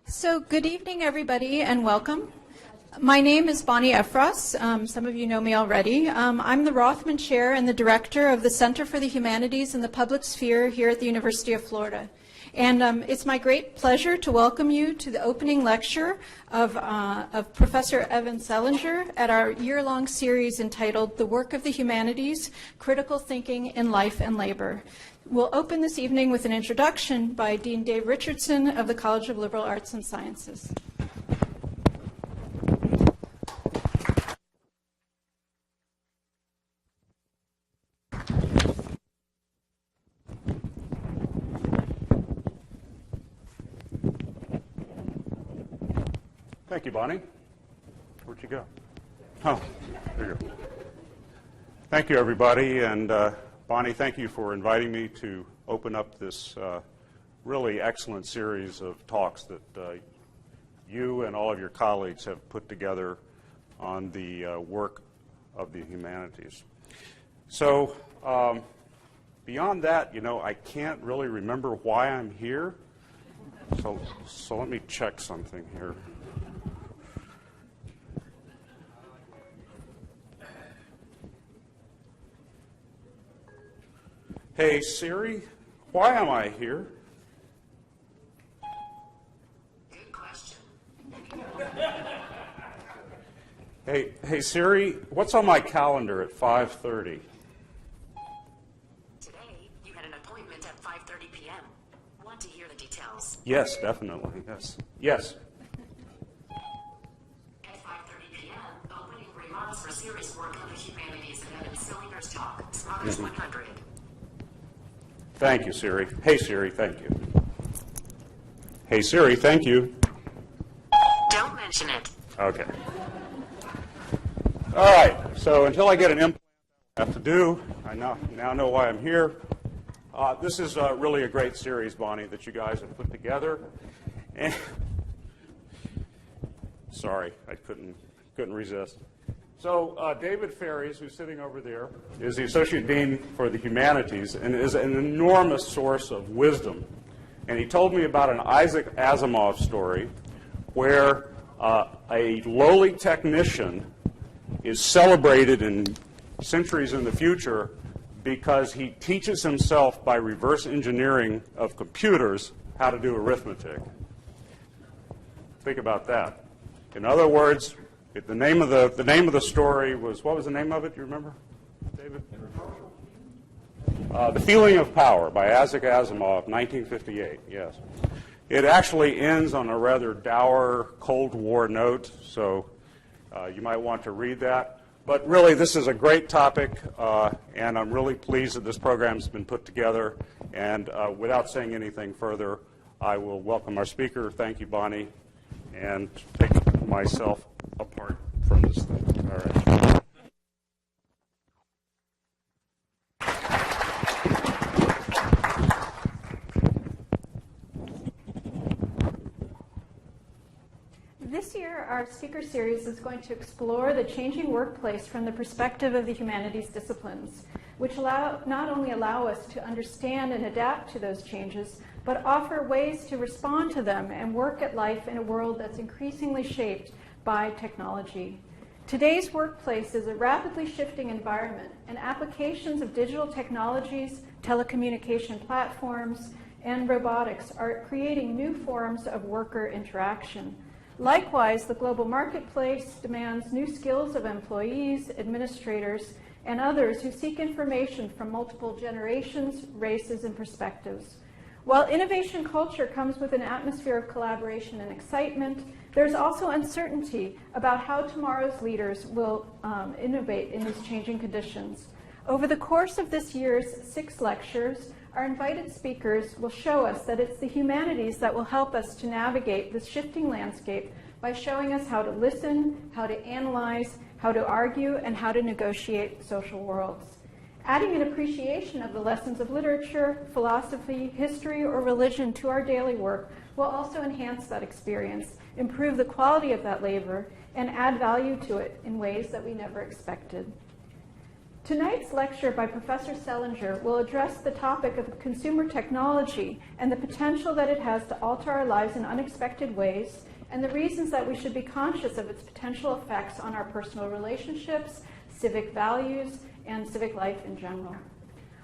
So good evening, everybody, and welcome. My name is Bonnie Efros. Some of you know me already. I'm the Rothman Chair and the Director of the Center for the Humanities and the Public Sphere here at the University of Florida. And it's my great pleasure to welcome you to the opening lecture of Professor Evan Selinger at our year-long series entitled The Work of the Humanities, Critical Thinking in Life and Labor. We'll open this evening with an introduction by Dean Dave Richardson of the College of Liberal Arts and Sciences. Thank you, Bonnie. Where'd you go? Oh, there you go. Thank you, everybody. And Bonnie, thank you for inviting me to open up this really excellent series of talks that you and all of your colleagues have put together on the work of the humanities. So beyond that, you know, I can't really remember why I'm here. So let me check something here. Hey, Siri, why am I here? Good question. Hey, Siri, what's on my calendar at 5:30? Today, you had an appointment at 5:30 p.m. Want to hear the details? Yes, definitely, yes. At 5:30 p.m., opening remarks for series work on the humanities and Evan Selinger's talk, Smathers 100. Thank you, Siri. Hey, Siri, thank you. Hey, Siri, thank you. Don't mention it. Okay. All right, so until I get an implant, I have to do, I now know why I'm here. This is really a great series, Bonnie, that you guys have put together. And sorry, I couldn't resist. So David Ferries, who's sitting over there, is the Associate Dean for the Humanities and is an enormous source of wisdom. And he told me about an Isaac Asimov story where a lowly technician is celebrated in centuries in the future because he teaches himself by reverse engineering of computers how to do arithmetic. Think about that. In other words, the name of the story was, what was the name of it? Do you remember, David? The Feeling of Power by Isaac Asimov, 1958. Yes, it actually ends on a rather dour Cold War note, so you might want to read that. But really, this is a great topic, and I'm really pleased that this program's been put together. And without saying anything further, I will welcome our speaker. Thank you, Bonnie, and take myself apart from this thing. All right. This year, our speaker series is going to explore the changing workplace from the perspective of the humanities disciplines, which not only allow us to understand and adapt to those changes, but offer ways to respond to them and work at life in a world that's increasingly shaped by technology. Today's workplace is a rapidly shifting environment, and applications of digital technologies, telecommunication platforms, and robotics are creating new forms of worker interaction. Likewise, the global marketplace demands new skills of employees, administrators, and others who seek information from multiple generations, races, and perspectives. While innovation culture comes with an atmosphere of collaboration and excitement, there's also uncertainty about how tomorrow's leaders will innovate in these changing conditions. Over the course of this year's 6 lectures, our invited speakers will show us that it's the humanities that will help us to navigate this shifting landscape by showing us how to listen, how to analyze, how to argue, and how to negotiate social worlds. Adding an appreciation of the lessons of literature, philosophy, history, or religion to our daily work will also enhance that experience, improve the quality of that labor, and add value to it in ways that we never expected. Tonight's lecture by Professor Selinger will address the topic of consumer technology and the potential that it has to alter our lives in unexpected ways, and the reasons that we should be conscious of its potential effects on our personal relationships, civic values, and civic life in general.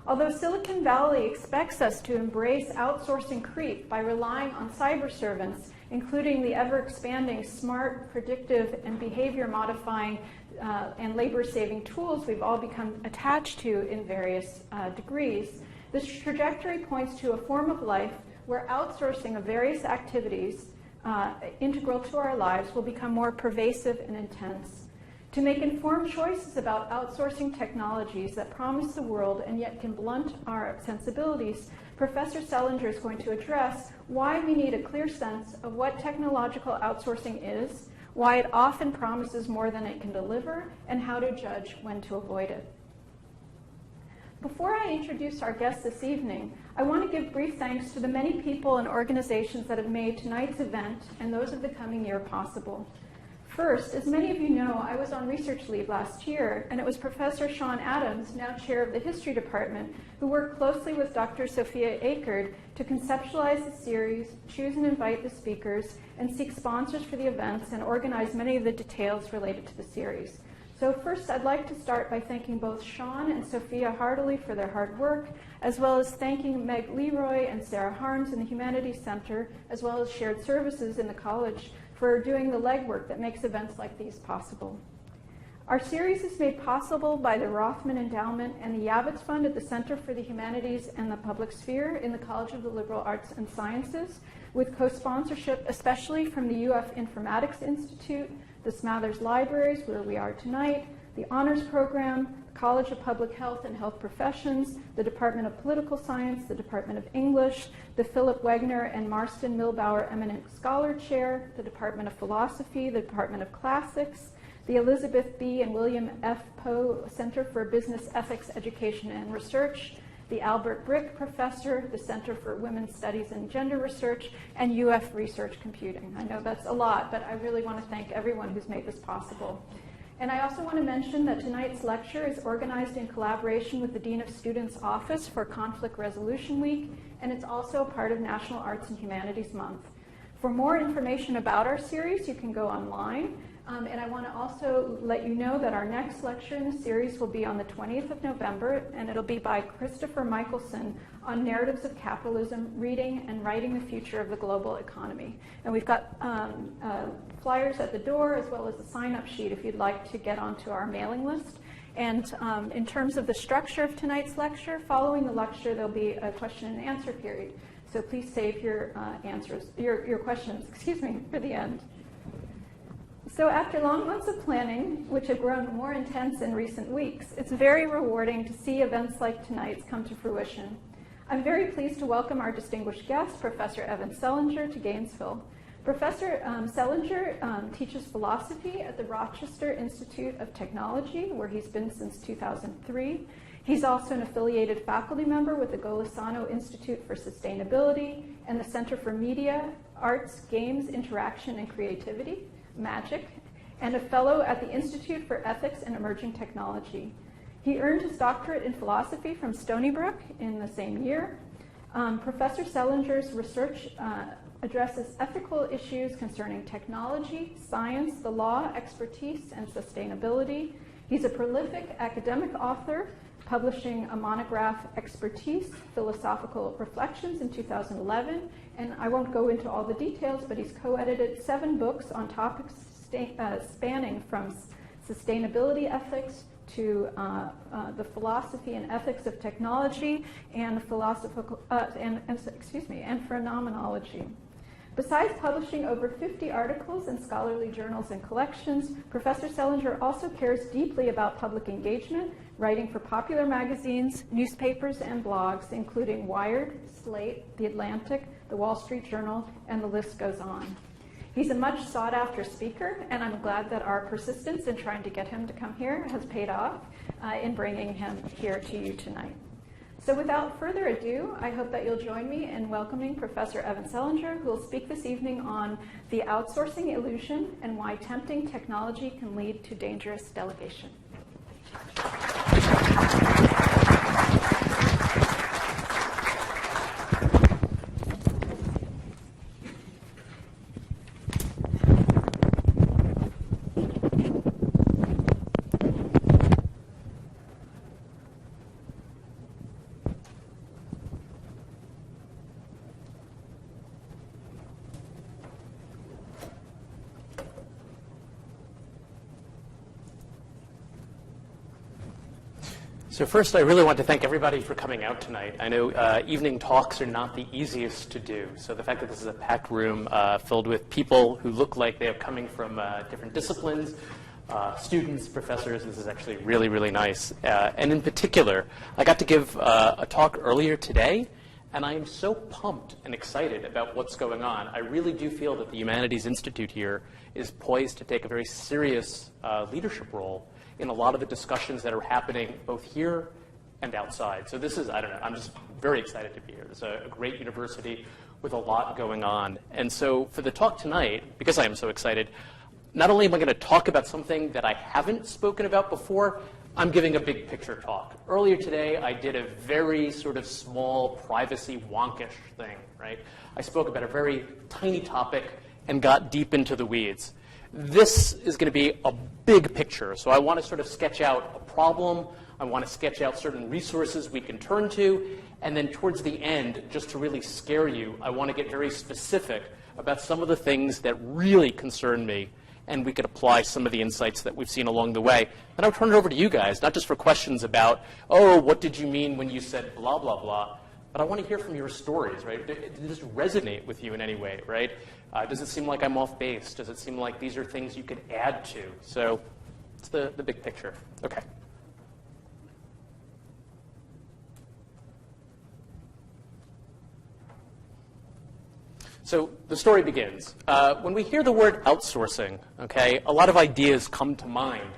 Although Silicon Valley expects us to embrace outsourcing creep by relying on cyber servants, including the ever-expanding smart, predictive, and behavior-modifying and labor-saving tools we've all become attached to in various degrees, this trajectory points to a form of life where outsourcing of various activities integral to our lives will become more pervasive and intense. To make informed choices about outsourcing technologies that promise the world and yet can blunt our sensibilities, Professor Selinger is going to address why we need a clear sense of what technological outsourcing is, why it often promises more than it can deliver, and how to judge when to avoid it. Before I introduce our guest this evening, I want to give brief thanks to the many people and organizations that have made tonight's event and those of the coming year possible. First, as many of you know, I was on research leave last year, and it was Professor Sean Adams, now chair of the history department, who worked closely with Dr. Sophia A Kurd to conceptualize the series, choose and invite the speakers, and seek sponsors for the events and organize many of the details related to the series. So first, I'd like to start by thanking both Sean and Sophia heartily for their hard work, as well as thanking Meg Leroy and Sarah Harms in the Humanities Center, as well as Shared Services in the college, for doing the legwork that makes events like these possible. Our series is made possible by the Rothman Endowment and the Yavits Fund at the Center for the Humanities and the Public Sphere in the College of the Liberal Arts and Sciences, with co-sponsorship especially from the UF Informatics Institute, the Smathers Libraries, where we are tonight, the Honors Program, the College of Public Health and Health Professions, the Department of Political Science, the Department of English, the Philip Wegner and Marston Milbauer Eminent Scholar Chair, the Department of Philosophy, the Department of Classics, the Elizabeth B. and William F. Poe Center for Business Ethics, Education, and Research, the Albert Brick Professor, the Center for Women's Studies and Gender Research, and UF Research Computing. I know that's a lot, but I really want to thank everyone who's made this possible. And I also want to mention that tonight's lecture is organized in collaboration with the Dean of Students' Office for Conflict Resolution Week, and it's also a part of National Arts and Humanities Month. For more information about our series, you can go online. And I want to also let you know that our next lecture in the series will be on the 20th of November, and it'll be by Christopher Michelson on Narratives of Capitalism, Reading and Writing the Future of the Global Economy. And we've got flyers at the door as well as a sign-up sheet if you'd like to get onto our mailing list. And in terms of the structure of tonight's lecture, following the lecture there'll be a question and answer period. So please save your questions, for the end. So after long months of planning, which have grown more intense in recent weeks, it's very rewarding to see events like tonight's come to fruition. I'm very pleased to welcome our distinguished guest, Professor Evan Selinger, to Gainesville. Professor Selinger teaches philosophy at the Rochester Institute of Technology, where he's been since 2003. He's also an affiliated faculty member with the Golisano Institute for Sustainability and the Center for Media, Arts, Games, Interaction, and Creativity, MAGIC, and a fellow at the Institute for Ethics and Emerging Technology. He earned his doctorate in philosophy from Stony Brook in the same year. Professor Selinger's research addresses ethical issues concerning technology, science, the law, expertise, and sustainability. He's a prolific academic author, publishing a monograph, Expertise, Philosophical Reflections, in 2011. And I won't go into all the details, but he's co-edited 7 books on topics spanning from sustainability ethics to the philosophy and ethics of technology and philosophical and phenomenology. Besides publishing over 50 articles in scholarly journals and collections, Professor Selinger also cares deeply about public engagement, writing for popular magazines, newspapers, and blogs, including Wired, Slate, The Atlantic, The Wall Street Journal, and the list goes on. He's a much sought-after speaker, and I'm glad that our persistence in trying to get him to come here has paid off in bringing him here to you tonight. So without further ado, I hope that you'll join me in welcoming Professor Evan Selinger, who will speak this evening on the outsourcing illusion and why tempting technology can lead to dangerous delegation. So first, I really want to thank everybody for coming out tonight. I know evening talks are not the easiest to do. So the fact that this is a packed room filled with people who look like they are coming from different disciplines, students, professors, this is actually really, really nice. And in particular, I got to give a talk earlier today, and I am so pumped and excited about what's going on. I really do feel that the Humanities Institute here is poised to take a very serious leadership role in a lot of the discussions that are happening both here and outside. So this is, I don't know, I'm just very excited to be here. It's a great university with a lot going on. And so for the talk tonight, because I am so excited, not only am I going to talk about something that I haven't spoken about before, I'm giving a big picture talk. Earlier today, I did a very sort of small, privacy wonkish thing, right? I spoke about a very tiny topic and got deep into the weeds. This is going to be a big picture. So I want to sort of sketch out a problem. I want to sketch out certain resources we can turn to. And then towards the end, just to really scare you, I want to get very specific about some of the things that really concern me. And we could apply some of the insights that we've seen along the way. And I'll turn it over to you guys, not just for questions about, oh, what did you mean when you said blah, blah, blah. But I want to hear from your stories, right? Did this resonate with you in any way, right? Does it seem like I'm off base? Does it seem like these are things you could add to? So it's the big picture. Okay. So the story begins. When we hear the word outsourcing, okay, a lot of ideas come to mind.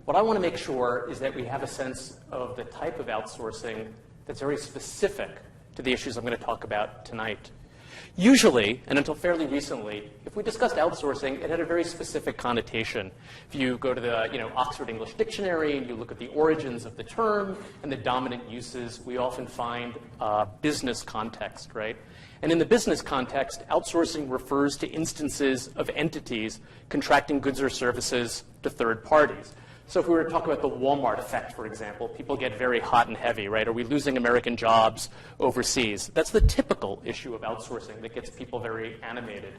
What I want to make sure is that we have a sense of the type of outsourcing that's very specific to the issues I'm going to talk about tonight. Usually, and until fairly recently, if we discussed outsourcing, it had a very specific connotation. If you go to the Oxford English Dictionary and you look at the origins of the term and the dominant uses, we often find business context, right? And in the business context, outsourcing refers to instances of entities contracting goods or services to third parties. So if we were to talk about the Walmart effect, for example, people get very hot and heavy, right? Are we losing American jobs overseas? That's the typical issue of outsourcing that gets people very animated.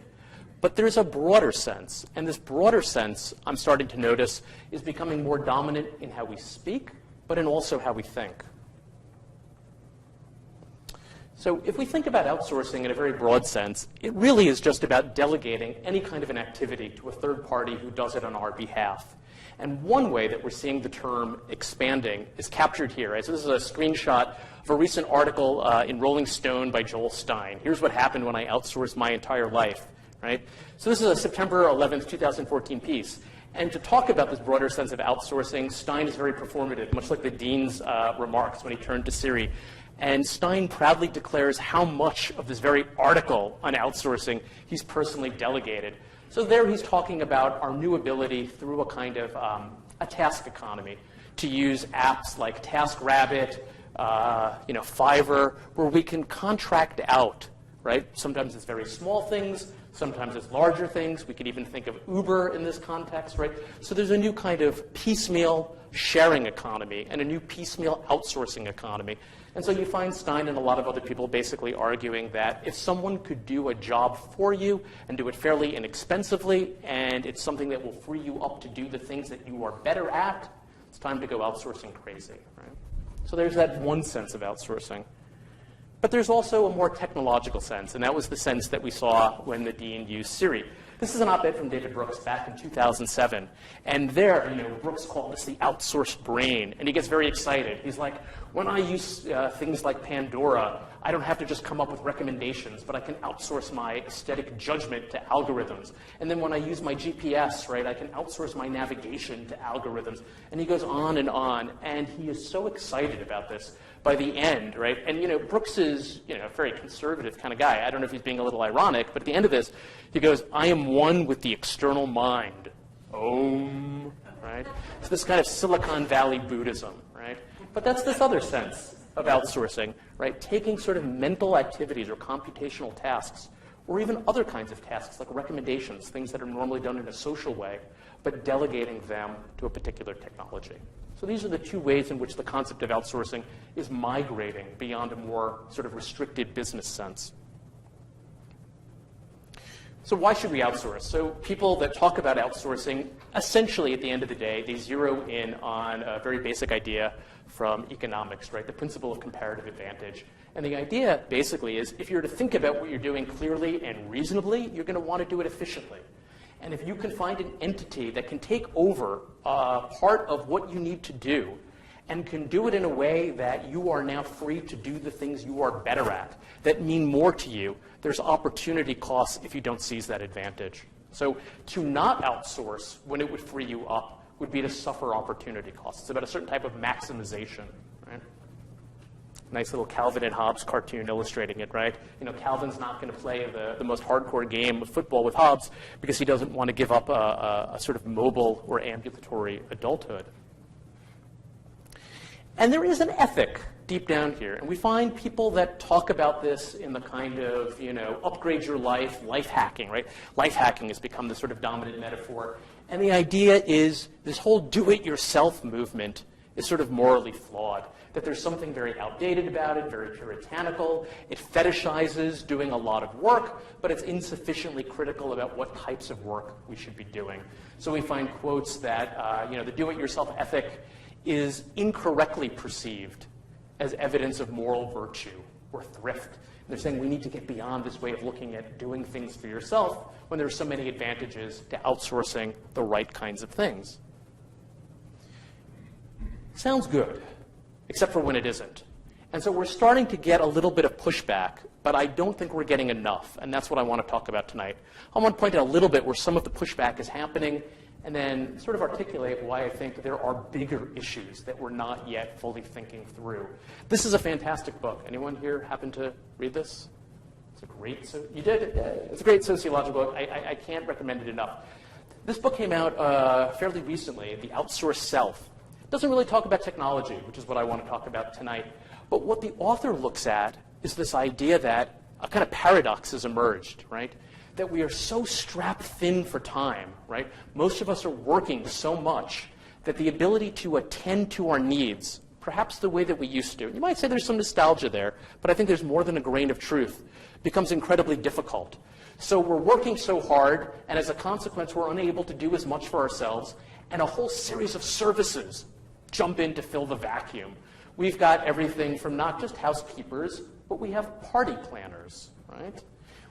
But there's a broader sense, and this broader sense, I'm starting to notice, is becoming more dominant in how we speak, but in also how we think. So if we think about outsourcing in a very broad sense, it really is just about delegating any kind of an activity to a third party who does it on our behalf. And one way that we're seeing the term expanding is captured here. Right? So this is a screenshot of a recent article in Rolling Stone by Joel Stein. Here's what happened when I outsourced my entire life. Right? So this is a September 11th, 2014 piece. And to talk about this broader sense of outsourcing, Stein is very performative, much like the dean's remarks when he turned to Siri. And Stein proudly declares how much of this very article on outsourcing he's personally delegated. So there he's talking about our new ability through a kind of a task economy to use apps like TaskRabbit, Fiverr, where we can contract out, right? Sometimes it's very small things, sometimes it's larger things. We could even think of Uber in this context, right? So there's a new kind of piecemeal sharing economy and a new piecemeal outsourcing economy. And so you find Stein and a lot of other people basically arguing that if someone could do a job for you and do it fairly inexpensively, and it's something that will free you up to do the things that you are better at, it's time to go outsourcing crazy, right? So there's that one sense of outsourcing. But there's also a more technological sense, and that was the sense that we saw when the dean used Siri. This is an op-ed from David Brooks back in 2007. And there, Brooks called this the outsourced brain. And he gets very excited. He's like, when I use things like Pandora, I don't have to just come up with recommendations, but I can outsource my aesthetic judgment to algorithms. And then when I use my GPS, right, I can outsource my navigation to algorithms. And he goes on, and he is so excited about this by the end, right? And, Brooks is, a very conservative kind of guy. I don't know if he's being a little ironic, but at the end of this, he goes, I am one with the external mind. Om, right? It's this kind of Silicon Valley Buddhism, right? But that's this other sense of outsourcing, right? Taking sort of mental activities or computational tasks, or even other kinds of tasks like recommendations, things that are normally done in a social way, but delegating them to a particular technology. So these are the two ways in which the concept of outsourcing is migrating beyond a more sort of restricted business sense. So why should we outsource? So people that talk about outsourcing, essentially at the end of the day, they zero in on a very basic idea from economics, right? The principle of comparative advantage. And the idea basically is if you're to think about what you're doing clearly and reasonably, you're going to want to do it efficiently. And if you can find an entity that can take over part of what you need to do and can do it in a way that you are now free to do the things you are better at, that mean more to you, there's opportunity costs if you don't seize that advantage. So to not outsource when it would free you up would be to suffer opportunity costs. It's about a certain type of maximization, right? Nice little Calvin and Hobbes cartoon illustrating it, right? You know, Calvin's not going to play the most hardcore game of football with Hobbes because he doesn't want to give up a sort of mobile or ambulatory adulthood. And there is an ethic deep down here. And we find people that talk about this in the kind of, you know, upgrade your life, life hacking, right? Life hacking has become the sort of dominant metaphor. And the idea is this whole do-it-yourself movement is sort of morally flawed, that there's something very outdated about it, very puritanical. It fetishizes doing a lot of work, but it's insufficiently critical about what types of work we should be doing. So we find quotes that, you know, the do-it-yourself ethic is incorrectly perceived as evidence of moral virtue or thrift. And they're saying we need to get beyond this way of looking at doing things for yourself when there are so many advantages to outsourcing the right kinds of things. Sounds good, except for when it isn't. And so we're starting to get a little bit of pushback, but I don't think we're getting enough, and that's what I want to talk about tonight. I want to point out a little bit where some of the pushback is happening, and then sort of articulate why I think there are bigger issues that we're not yet fully thinking through. This is a fantastic book. Anyone here happen to read this? It's a great, you did? It's a great sociological book. I can't recommend it enough. This book came out fairly recently, The Outsourced Self. It doesn't really talk about technology, which is what I want to talk about tonight. But what the author looks at is this idea that a kind of paradox has emerged, right? That we are so strapped thin for time, right? Most of us are working so much that the ability to attend to our needs, perhaps the way that we used to, you might say there's some nostalgia there, but I think there's more than a grain of truth, becomes incredibly difficult. So we're working so hard, and as a consequence, we're unable to do as much for ourselves, and a whole series of services jump in to fill the vacuum. We've got everything from not just housekeepers, but we have party planners, right?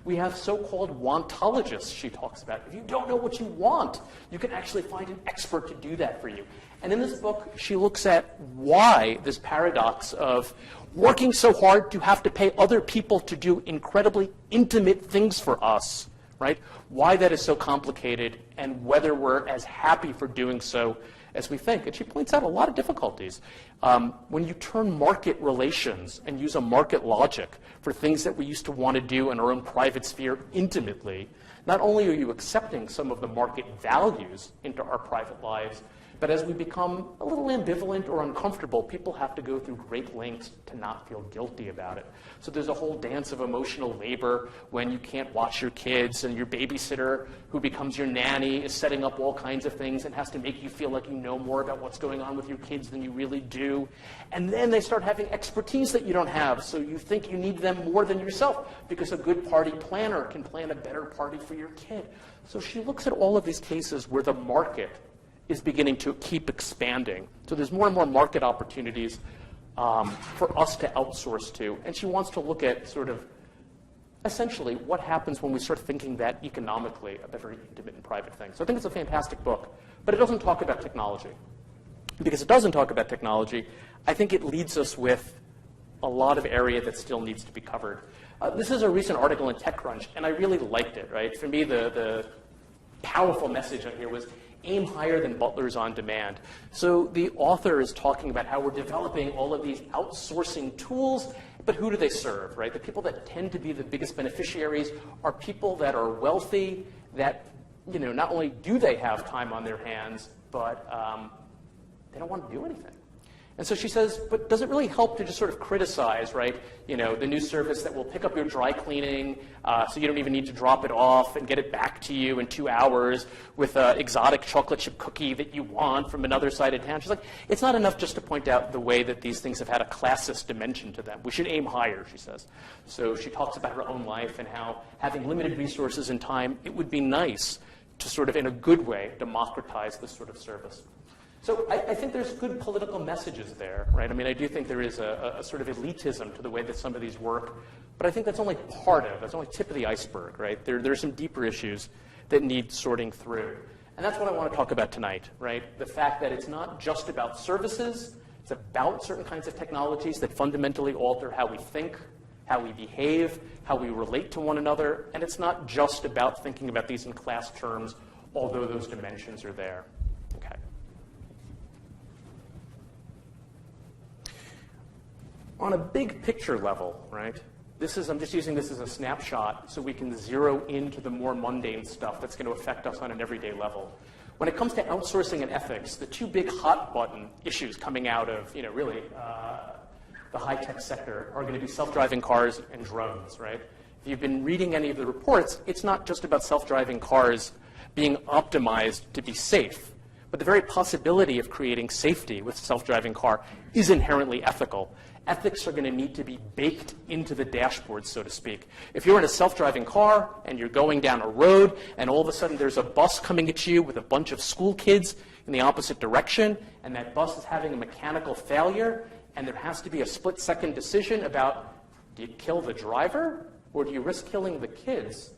We have so-called wantologists, she talks about. If you don't know what you want, you can actually find an expert to do that for you. And in this book, she looks at why this paradox of working so hard to have to pay other people to do incredibly intimate things for us, right? Why that is so complicated and whether we're as happy for doing so as we think. And she points out a lot of difficulties. When you turn market relations and use a market logic for things that we used to want to do in our own private sphere intimately, not only are you accepting some of the market values into our private lives, but as we become a little ambivalent or uncomfortable, people have to go through great lengths to not feel guilty about it. So there's a whole dance of emotional labor when you can't watch your kids and your babysitter, who becomes your nanny, is setting up all kinds of things and has to make you feel like you know more about what's going on with your kids than you really do. And then they start having expertise that you don't have, so you think you need them more than yourself because a good party planner can plan a better party for your kid. So she looks at all of these cases where the market is beginning to keep expanding. So there's more and more market opportunities for us to outsource to. And she wants to look at sort of essentially what happens when we start thinking that economically about very intimate and private things. So I think it's a fantastic book, but it doesn't talk about technology. Because it doesn't talk about technology, I think it leads us with a lot of area that still needs to be covered. This is a recent article in TechCrunch, and I really liked it, right? For me, the powerful message on here was aim higher than butlers on demand. So the author is talking about how we're developing all of these outsourcing tools, but who do they serve, right? The people that tend to be the biggest beneficiaries are people that are wealthy, that, you know, not only do they have time on their hands, but they don't want to do anything. And so she says, but does it really help to just sort of criticize, right, the new service that will pick up your dry cleaning so you don't even need to drop it off and get it back to you in 2 hours with an exotic chocolate chip cookie that you want from another side of town? She's like, it's not enough just to point out the way that these things have had a classist dimension to them. We should aim higher, she says. So she talks about her own life and how having limited resources and time, it would be nice to sort of, in a good way, democratize this sort of service. So I think there's good political messages there, right? I mean, I do think there is a sort of elitism to the way that some of these work, but I think that's only part of, that's only tip of the iceberg, right? There are some deeper issues that need sorting through. And that's what I want to talk about tonight, right? The fact that it's not just about services, it's about certain kinds of technologies that fundamentally alter how we think, how we behave, how we relate to one another, and it's not just about thinking about these in class terms, although those dimensions are there. Okay. On a big picture level, right, I'm just using this as a snapshot so we can zero into the more mundane stuff that's going to affect us on an everyday level. When it comes to outsourcing and ethics, the two big hot button issues coming out of, really the high-tech sector are going to be self-driving cars and drones, right? If you've been reading any of the reports, it's not just about self-driving cars being optimized to be safe, but the very possibility of creating safety with a self-driving car is inherently ethical. Ethics are going to need to be baked into the dashboard, so to speak. If you're in a self-driving car and you're going down a road and all of a sudden there's a bus coming at you with a bunch of school kids in the opposite direction, and that bus is having a mechanical failure, and there has to be a split-second decision about, do you kill the driver or do you risk killing the kids?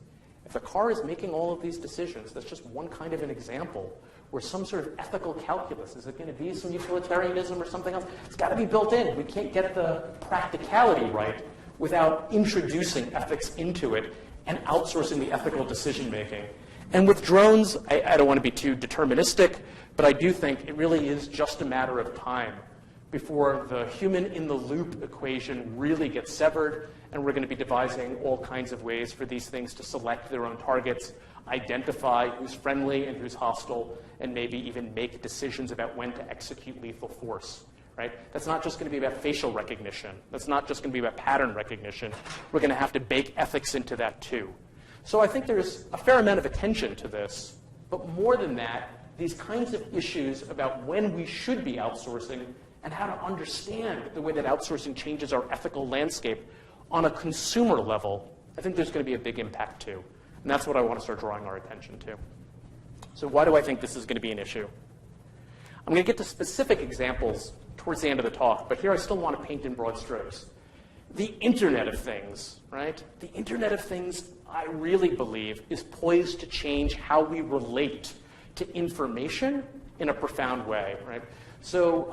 If the car is making all of these decisions, that's just one kind of an example where some sort of ethical calculus, is it going to be some utilitarianism or something else? It's got to be built in. We can't get the practicality right without introducing ethics into it and outsourcing the ethical decision making. And with drones, I don't want to be too deterministic, but I do think it really is just a matter of time before the human-in-the-loop equation really gets severed, and we're going to be devising all kinds of ways for these things to select their own targets, identify who's friendly and who's hostile, and maybe even make decisions about when to execute lethal force, right? That's not just going to be about facial recognition. That's not just going to be about pattern recognition. We're going to have to bake ethics into that too. So I think there's a fair amount of attention to this, but more than that, these kinds of issues about when we should be outsourcing and how to understand the way that outsourcing changes our ethical landscape on a consumer level, I think there's going to be a big impact too. And that's what I want to start drawing our attention to. So why do I think this is going to be an issue? I'm going to get to specific examples towards the end of the talk, but here I still want to paint in broad strokes. The Internet of Things, right? The Internet of Things, I really believe, is poised to change how we relate to information in a profound way, right? So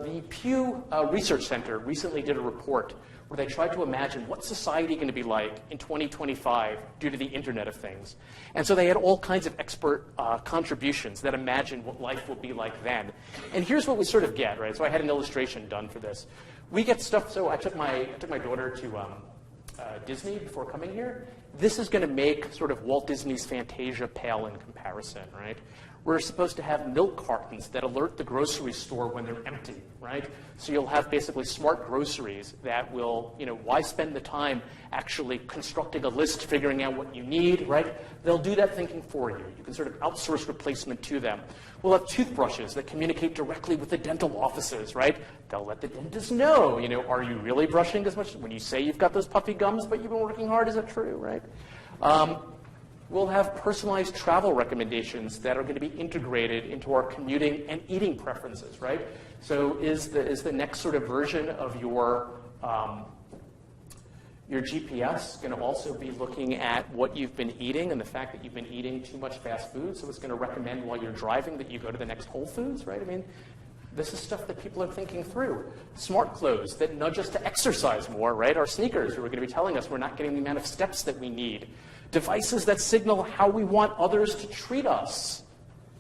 the Pew Research Center recently did a report where they tried to imagine what's society going to be like in 2025 due to the Internet of Things. And so they had all kinds of expert contributions that imagine what life will be like then. And here's what we sort of get, right? So I had an illustration done for this. We get stuff, so I took my daughter to Disney before coming here. This is going to make sort of Walt Disney's Fantasia pale in comparison, right? We're supposed to have milk cartons that alert the grocery store when they're empty, right? So you'll have basically smart groceries that will, why spend the time actually constructing a list, figuring out what you need, right? They'll do that thinking for you. You can sort of outsource replacement to them. We'll have toothbrushes that communicate directly with the dental offices, right? They'll let the dentist know, are you really brushing as much? When you say you've got those puffy gums, but you've been working hard, is that true, right? We'll have personalized travel recommendations that are going to be integrated into our commuting and eating preferences, right? So is the next sort of version of your GPS going to also be looking at what you've been eating and the fact that you've been eating too much fast food, so it's going to recommend while you're driving that you go to the next Whole Foods, right? I mean, this is stuff that people are thinking through. Smart clothes that nudge us to exercise more, right? Our sneakers who are going to be telling us we're not getting the amount of steps that we need. Devices that signal how we want others to treat us,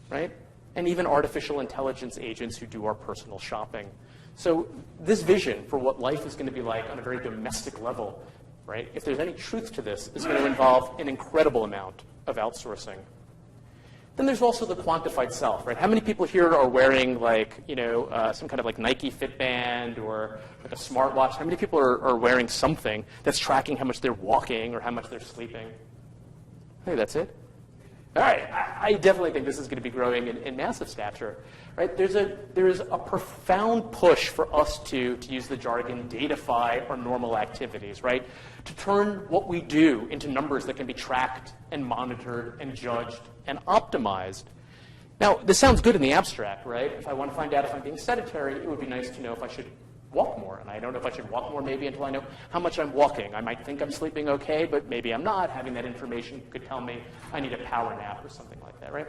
right? And even artificial intelligence agents who do our personal shopping. So this vision for what life is going to be like on a very domestic level, right? If there's any truth to this, is going to involve an incredible amount of outsourcing. Then there's also the quantified self, right? How many people here are wearing like, some kind of like Nike Fitband or like a smartwatch? How many people are wearing something that's tracking how much they're walking or how much they're sleeping? Hey, that's it. All right, I definitely think this is going to be growing in massive stature, right? There is a profound push for us to use the jargon, datafy our normal activities, right? To turn what we do into numbers that can be tracked and monitored and judged and optimized. Now, this sounds good in the abstract, right? If I want to find out if I'm being sedentary, it would be nice to know if I should walk more. And I don't know if I should walk more maybe until I know how much I'm walking. I might think I'm sleeping okay, but maybe I'm not. Having that information could tell me I need a power nap or something like that, right?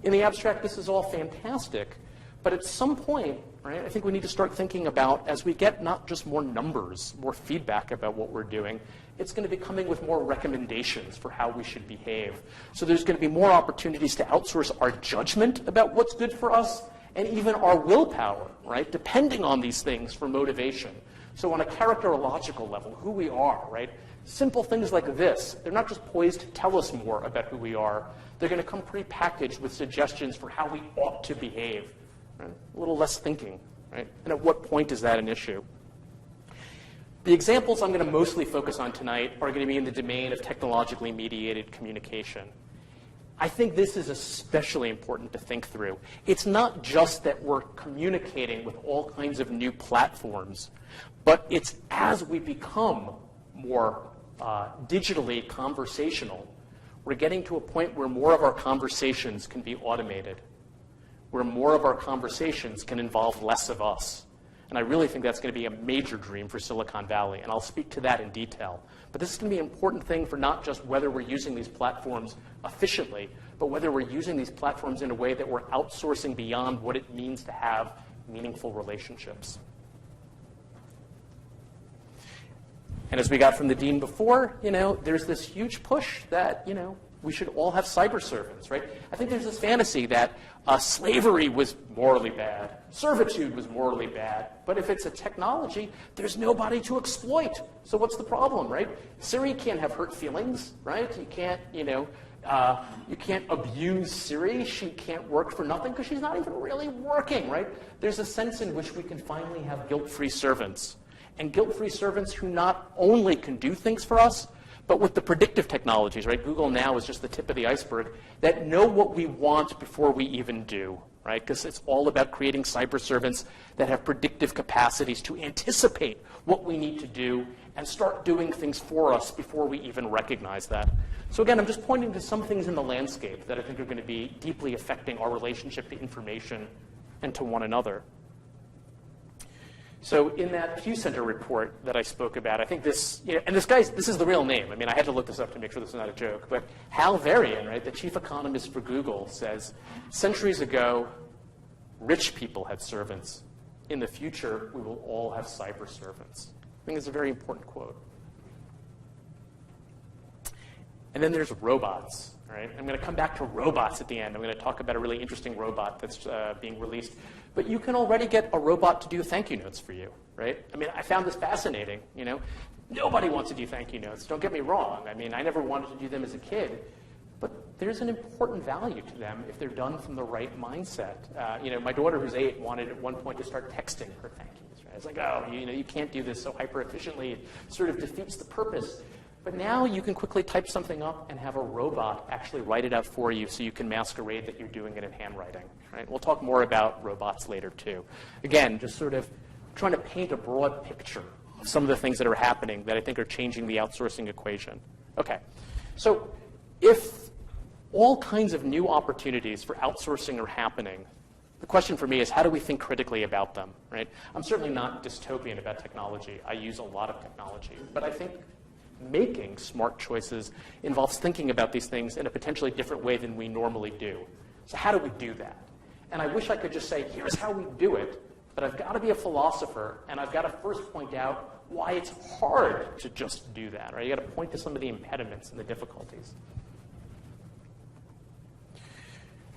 In the abstract, this is all fantastic. But at some point, right, I think we need to start thinking about, as we get not just more numbers, more feedback about what we're doing, it's going to be coming with more recommendations for how we should behave. So there's going to be more opportunities to outsource our judgment about what's good for us, and even our willpower, right, depending on these things for motivation. So on a characterological level, who we are, right, simple things like this, they're not just poised to tell us more about who we are, they're going to come pre-packaged with suggestions for how we ought to behave. Right? A little less thinking, right? And at what point is that an issue? The examples I'm going to mostly focus on tonight are going to be in the domain of technologically mediated communication. I think this is especially important to think through. It's not just that we're communicating with all kinds of new platforms, but it's as we become more digitally conversational, we're getting to a point where more of our conversations can be automated, where more of our conversations can involve less of us. And I really think that's going to be a major dream for Silicon Valley, and I'll speak to that in detail. But this is going to be an important thing for not just whether we're using these platforms efficiently, but whether we're using these platforms in a way that we're outsourcing beyond what it means to have meaningful relationships. And as we got from the dean before, there's this huge push that, we should all have cyber servants, right? I think there's this fantasy that slavery was morally bad, servitude was morally bad, but if it's a technology, there's nobody to exploit. So what's the problem, right? Siri can't have hurt feelings, right? You can't, you can't abuse Siri. She can't work for nothing because she's not even really working, right? There's a sense in which we can finally have guilt-free servants, and guilt-free servants who not only can do things for us, but with the predictive technologies, right? Google now is just the tip of the iceberg, that know what we want before we even do, right? Because it's all about creating cyber servants that have predictive capacities to anticipate what we need to do and start doing things for us before we even recognize that. So again, I'm just pointing to some things in the landscape that I think are going to be deeply affecting our relationship to information and to one another. So in that Pew Center report that I spoke about, I think this, and this is the real name. I mean, I had to look this up to make sure this is not a joke. But Hal Varian, right, the chief economist for Google, says, centuries ago, rich people had servants. In the future, we will all have cyber servants. I think it's a very important quote. And then there's robots. Right? I'm going to come back to robots at the end. I'm going to talk about a really interesting robot that's being released. But you can already get a robot to do thank you notes for you, right? I mean, I found this fascinating. Nobody wants to do thank you notes. Don't get me wrong. I mean, I never wanted to do them as a kid. But there's an important value to them if they're done from the right mindset. My daughter, who's 8, wanted at one point to start texting her thank yous. Right? I was like, oh, you can't do this so hyper efficiently. It sort of defeats the purpose. But now you can quickly type something up and have a robot actually write it out for you so you can masquerade that you're doing it in handwriting. Right? We'll talk more about robots later, too. Again, just sort of trying to paint a broad picture of some of the things that are happening that I think are changing the outsourcing equation. Okay, so if all kinds of new opportunities for outsourcing are happening, the question for me is, how do we think critically about them? Right? I'm certainly not dystopian about technology. I use a lot of technology. But I think making smart choices involves thinking about these things in a potentially different way than we normally do. So how do we do that? And I wish I could just say, here's how we do it, but I've got to be a philosopher, and I've got to first point out why it's hard to just do that. Right? You've got to point to some of the impediments and the difficulties.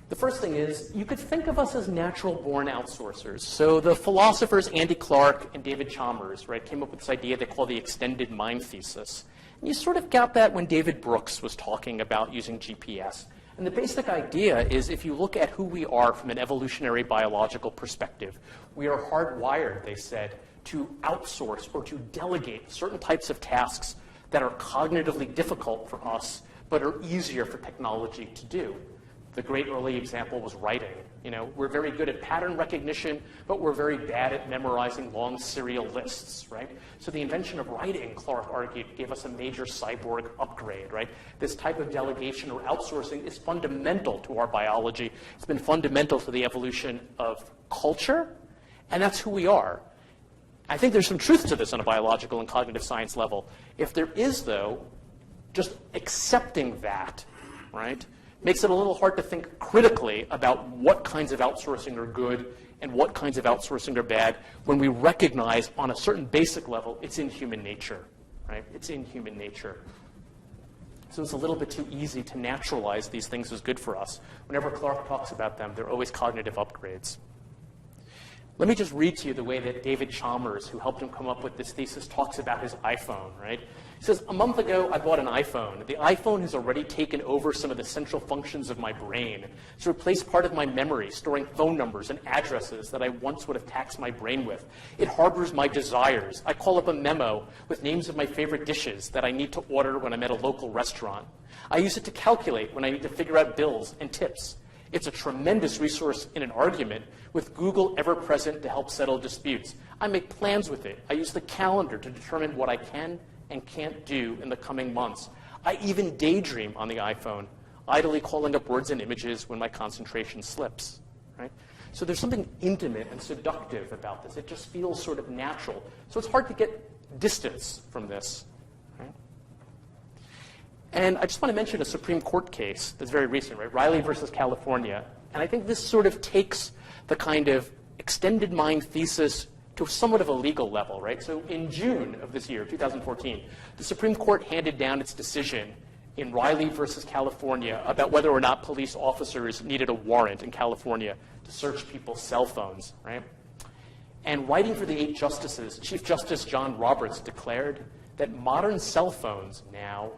The first thing is, you could think of us as natural-born outsourcers. So the philosophers Andy Clark and David Chalmers, right, came up with this idea they call the extended mind thesis. And you sort of got that when David Brooks was talking about using GPS. And the basic idea is if you look at who we are from an evolutionary biological perspective, we are hardwired, they said, to outsource or to delegate certain types of tasks that are cognitively difficult for us but are easier for technology to do. The great early example was writing. You know, we're very good at pattern recognition, but we're very bad at memorizing long serial lists, right? So the invention of writing, Clark argued, gave us a major cyborg upgrade, right? This type of delegation or outsourcing is fundamental to our biology. It's been fundamental to the evolution of culture, and that's who we are. I think there's some truth to this on a biological and cognitive science level. If there is, though, just accepting that, right, makes it a little hard to think critically about what kinds of outsourcing are good and what kinds of outsourcing are bad when we recognize on a certain basic level it's in human nature, right? It's in human nature. So it's a little bit too easy to naturalize these things as good for us. Whenever Clark talks about them, they're always cognitive upgrades. Let me just read to you the way that David Chalmers, who helped him come up with this thesis, talks about his iPhone, right? He says, a month ago, I bought an iPhone. The iPhone has already taken over some of the central functions of my brain. It's replaced part of my memory, storing phone numbers and addresses that I once would have taxed my brain with. It harbors my desires. I call up a memo with names of my favorite dishes that I need to order when I'm at a local restaurant. I use it to calculate when I need to figure out bills and tips. It's a tremendous resource in an argument, with Google ever present to help settle disputes. I make plans with it. I use the calendar to determine what I can and can't do in the coming months. I even daydream on the iPhone, idly calling up words and images when my concentration slips, right? So there's something intimate and seductive about this. It just feels sort of natural. So it's hard to get distance from this, right? And I just want to mention a Supreme Court case that's very recent, right? Riley versus California. And I think this sort of takes the kind of extended mind thesis to somewhat of a legal level, right? So in June of this year, 2014, the Supreme Court handed down its decision in Riley versus California about whether or not police officers needed a warrant in California to search people's cell phones, right? And writing for the 8 justices, Chief Justice John Roberts declared that modern cell phones now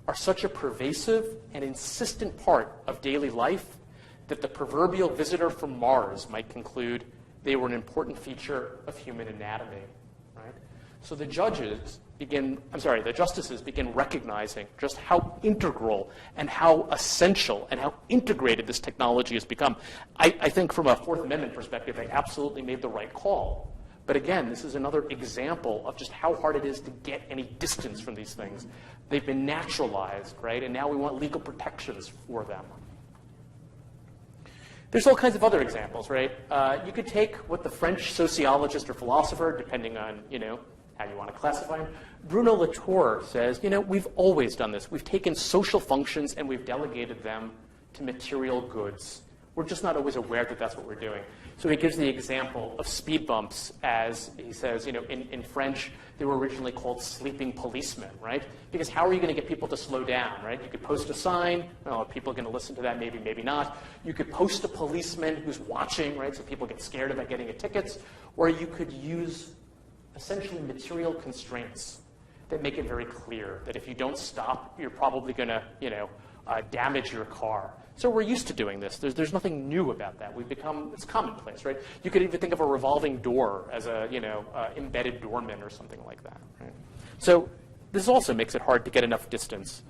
are such a pervasive and insistent part of daily life that the proverbial visitor from Mars might conclude they were an important feature of human anatomy, right? So the justices begin recognizing just how integral and how essential and how integrated this technology has become. I think from a Fourth Amendment perspective, they absolutely made the right call. But again, this is another example of just how hard it is to get any distance from these things. They've been naturalized, right? And now we want legal protections for them. There's all kinds of other examples, right? You could take what the French sociologist or philosopher, depending on, how you want to classify him, Bruno Latour says, we've always done this. We've taken social functions and we've delegated them to material goods. We're just not always aware that that's what we're doing. So he gives the example of speed bumps as, he says, in French, they were originally called sleeping policemen, right? Because how are you going to get people to slow down, right? You could post a sign. Well, are people going to listen to that? Maybe, maybe not. You could post a policeman who's watching, right? So people get scared about getting tickets. Or you could use essentially material constraints that make it very clear that if you don't stop, you're probably going to, damage your car. So we're used to doing this. There's nothing new about that. It's commonplace, right? You could even think of a revolving door as a, embedded doorman or something like that, right? So this also makes it hard to get enough distance.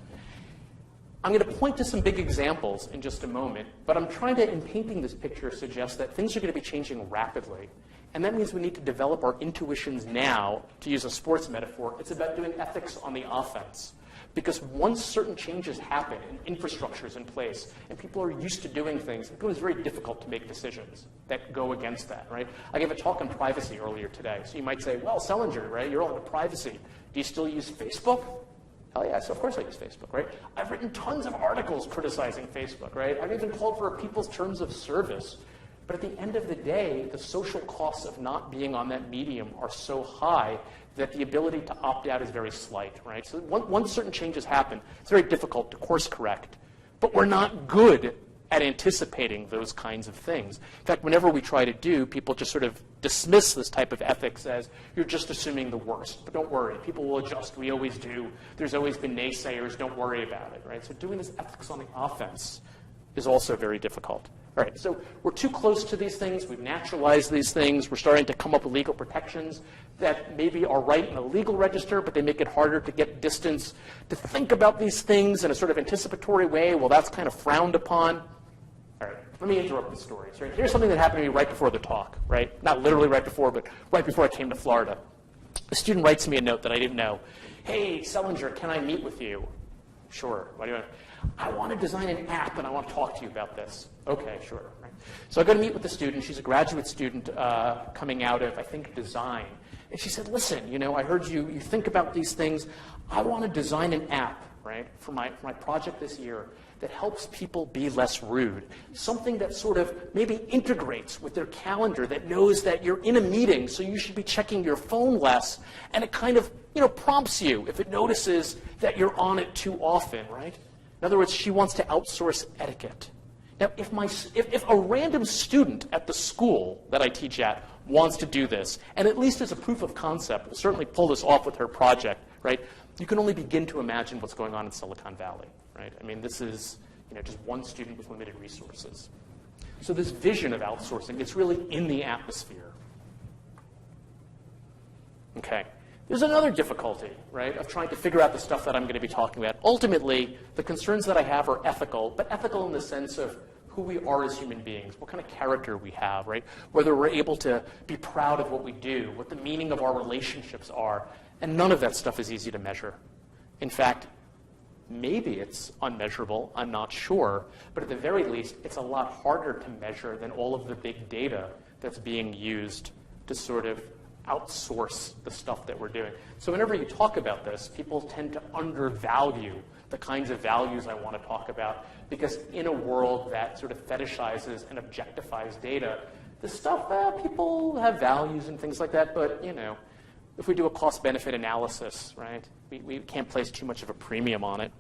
I'm going to point to some big examples in just a moment, but I'm trying to, in painting this picture, suggest that things are going to be changing rapidly. And that means we need to develop our intuitions now. To use a sports metaphor, it's about doing ethics on the offense. Because once certain changes happen and infrastructure is in place and people are used to doing things, it becomes very difficult to make decisions that go against that, right? I gave a talk on privacy earlier today. So you might say, well, Selinger, right, you're all into privacy. Do you still use Facebook? Hell yeah, so of course I use Facebook, right? I've written tons of articles criticizing Facebook, right? I've even called for people's terms of service. But at the end of the day, the social costs of not being on that medium are so high that the ability to opt out is very slight, right? So once certain changes happen, it's very difficult to course correct. But we're not good at anticipating those kinds of things. In fact, whenever we try to do, people just sort of dismiss this type of ethics as, you're just assuming the worst. But don't worry, people will adjust. We always do. There's always been naysayers. Don't worry about it, right? So doing this ethics on the offense is also very difficult. All right, so we're too close to these things. We've naturalized these things. We're starting to come up with legal protections that maybe are right in a legal register, but they make it harder to get distance to think about these things in a sort of anticipatory way. Well, that's kind of frowned upon. All right, let me interrupt the story. So here's something that happened to me right before the talk, right? Not literally right before, but right before I came to Florida. A student writes me a note that I didn't know. Hey, Selinger, can I meet with you? Sure. What do you want? I want to design an app, and I want to talk to you about this. Okay, sure. Right. So I go to meet with the student. She's a graduate student coming out of, I think, design. And she said, listen, you know, I heard you think about these things. I want to design an app, right, for my project this year that helps people be less rude. Something that sort of maybe integrates with their calendar, that knows that you're in a meeting, so you should be checking your phone less, and it kind of, you know, prompts you if it notices that you're on it too often, right? In other words, she wants to outsource etiquette. Now, if a random student at the school that I teach at wants to do this, and at least as a proof of concept, will certainly pull this off with her project, right? You can only begin to imagine what's going on in Silicon Valley, right? I mean, this is, you know, just one student with limited resources. So this vision of outsourcing, it's really in the atmosphere. Okay. There's another difficulty, right, of trying to figure out the stuff that I'm going to be talking about. Ultimately, the concerns that I have are ethical, but ethical in the sense of who we are as human beings, what kind of character we have, right? Whether we're able to be proud of what we do, what the meaning of our relationships are, and none of that stuff is easy to measure. In fact, maybe it's unmeasurable, I'm not sure, but at the very least, it's a lot harder to measure than all of the big data that's being used to sort of outsource the stuff that we're doing. So whenever you talk about this, people tend to undervalue the kinds of values I want to talk about, because in a world that sort of fetishizes and objectifies data, the stuff, people have values and things like that, but, you know, if we do a cost-benefit analysis, right, we can't place too much of a premium on it.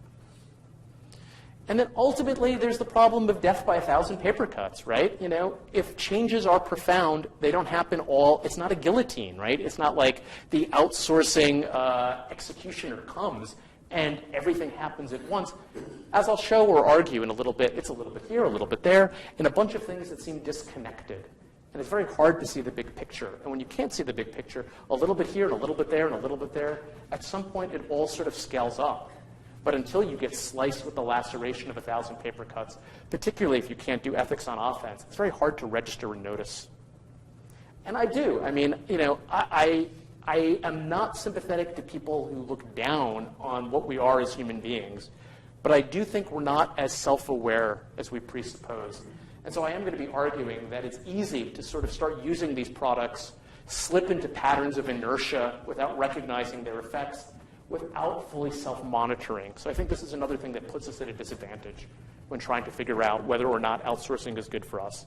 And then ultimately, there's the problem of death by 1,000 paper cuts, right? You know, if changes are profound, they don't happen all, it's not a guillotine, right? It's not like the outsourcing executioner comes and everything happens at once. As I'll show or argue in a little bit, it's a little bit here, a little bit there, and a bunch of things that seem disconnected. And it's very hard to see the big picture. And when you can't see the big picture, a little bit here and a little bit there and a little bit there, at some point it all sort of scales up. But until you get sliced with the laceration of 1,000 paper cuts, particularly if you can't do ethics on offense, it's very hard to register and notice. And I do. I mean, you know, I am not sympathetic to people who look down on what we are as human beings, but I do think we're not as self-aware as we presuppose. And so I am going to be arguing that it's easy to sort of start using these products, slip into patterns of inertia without recognizing their effects, without fully self-monitoring. So I think this is another thing that puts us at a disadvantage when trying to figure out whether or not outsourcing is good for us.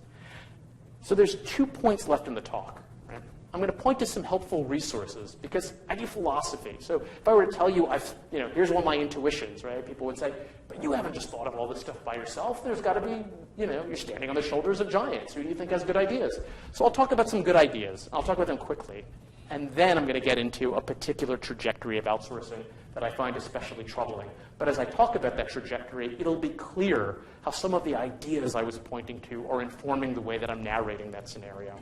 So there's 2 points left in the talk. Right? I'm going to point to some helpful resources because I do philosophy. So if I were to tell you, here's one of my intuitions, right? People would say, but you haven't just thought of all this stuff by yourself. There's got to be, you're standing on the shoulders of giants. Who do you think has good ideas? So I'll talk about some good ideas. I'll talk about them quickly. And then I'm going to get into a particular trajectory of outsourcing that I find especially troubling. But as I talk about that trajectory, it'll be clear how some of the ideas I was pointing to are informing the way that I'm narrating that scenario.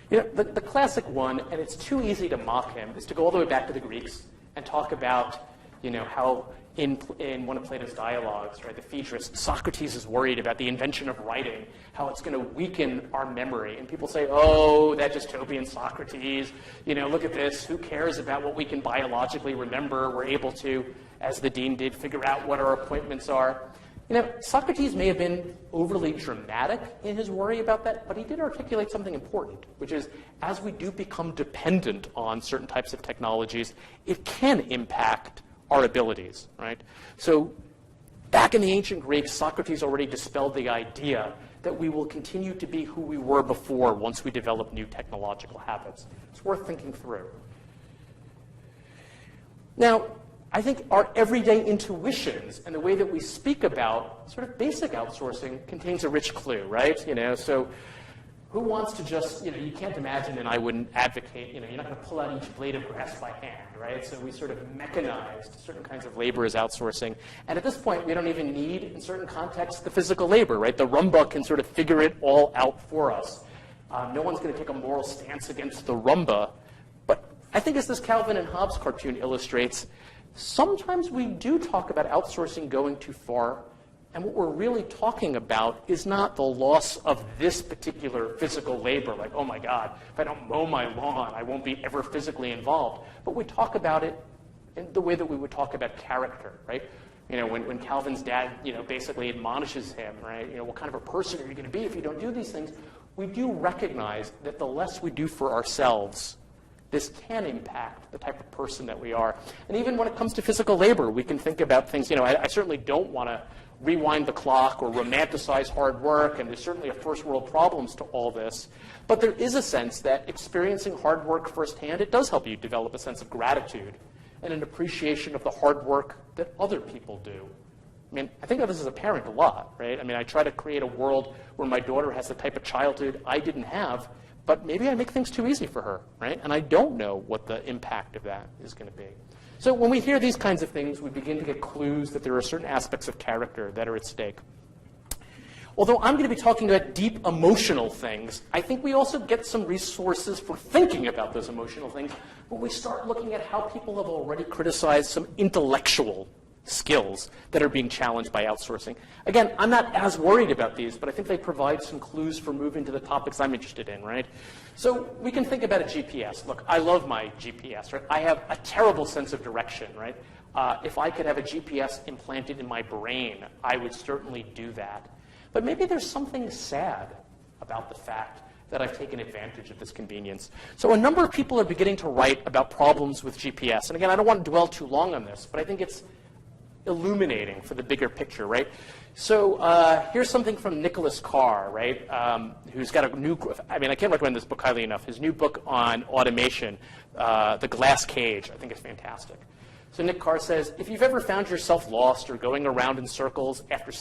You know, the classic one, and it's too easy to mock him, is to go all the way back to the Greeks and talk about, how in one of Plato's dialogues, right, the Phaedrus, Socrates is worried about the invention of writing, how it's going to weaken our memory. And people say, oh, that dystopian Socrates, look at this. Who cares about what we can biologically remember? We're able to, as the dean did, figure out what our appointments are. Socrates may have been overly dramatic in his worry about that, but he did articulate something important, which is as we do become dependent on certain types of technologies, it can impact our abilities, right? So back in the ancient Greeks, Socrates already dispelled the idea that we will continue to be who we were before once we develop new technological habits. It's worth thinking through. Now, I think our everyday intuitions and the way that we speak about sort of basic outsourcing contains a rich clue, right? So Who wants to just, you can't imagine, and I wouldn't advocate, you're not going to pull out each blade of grass by hand, right? So we sort of mechanized certain kinds of labor as outsourcing. And at this point, we don't even need, in certain contexts, the physical labor, right? The Roomba can sort of figure it all out for us. No one's going to take a moral stance against the Roomba. But I think as this Calvin and Hobbes cartoon illustrates, sometimes we do talk about outsourcing going too far. And what we're really talking about is not the loss of this particular physical labor, like, oh my God, if I don't mow my lawn, I won't be ever physically involved. But we talk about it in the way that we would talk about character, right? When Calvin's dad, basically admonishes him, right? What kind of a person are you going to be if you don't do these things? We do recognize that the less we do for ourselves, this can impact the type of person that we are. And even when it comes to physical labor, we can think about things, I certainly don't want to rewind the clock or romanticize hard work, and there's certainly a first world problems to all this. But there is a sense that experiencing hard work firsthand, it does help you develop a sense of gratitude and an appreciation of the hard work that other people do. I think of this as a parent a lot, right? I try to create a world where my daughter has the type of childhood I didn't have, but maybe I make things too easy for her, right? And I don't know what the impact of that is going to be. So when we hear these kinds of things, we begin to get clues that there are certain aspects of character that are at stake. Although I'm going to be talking about deep emotional things, I think we also get some resources for thinking about those emotional things when we start looking at how people have already criticized some intellectual skills that are being challenged by outsourcing. Again, I'm not as worried about these, but I think they provide some clues for moving to the topics I'm interested in, right? So we can think about a GPS. Look, I love my GPS, right? I have a terrible sense of direction, right? If I could have a GPS implanted in my brain, I would certainly do that. But maybe there's something sad about the fact that I've taken advantage of this convenience. So a number of people are beginning to write about problems with GPS. And again, I don't want to dwell too long on this, but I think it's illuminating for the bigger picture, right? So here's something from Nicholas Carr, right, who's got a new, I can't recommend this book highly enough. His new book on automation, The Glass Cage, I think is fantastic. So Nick Carr says, if you've ever found yourself lost or going around in circles after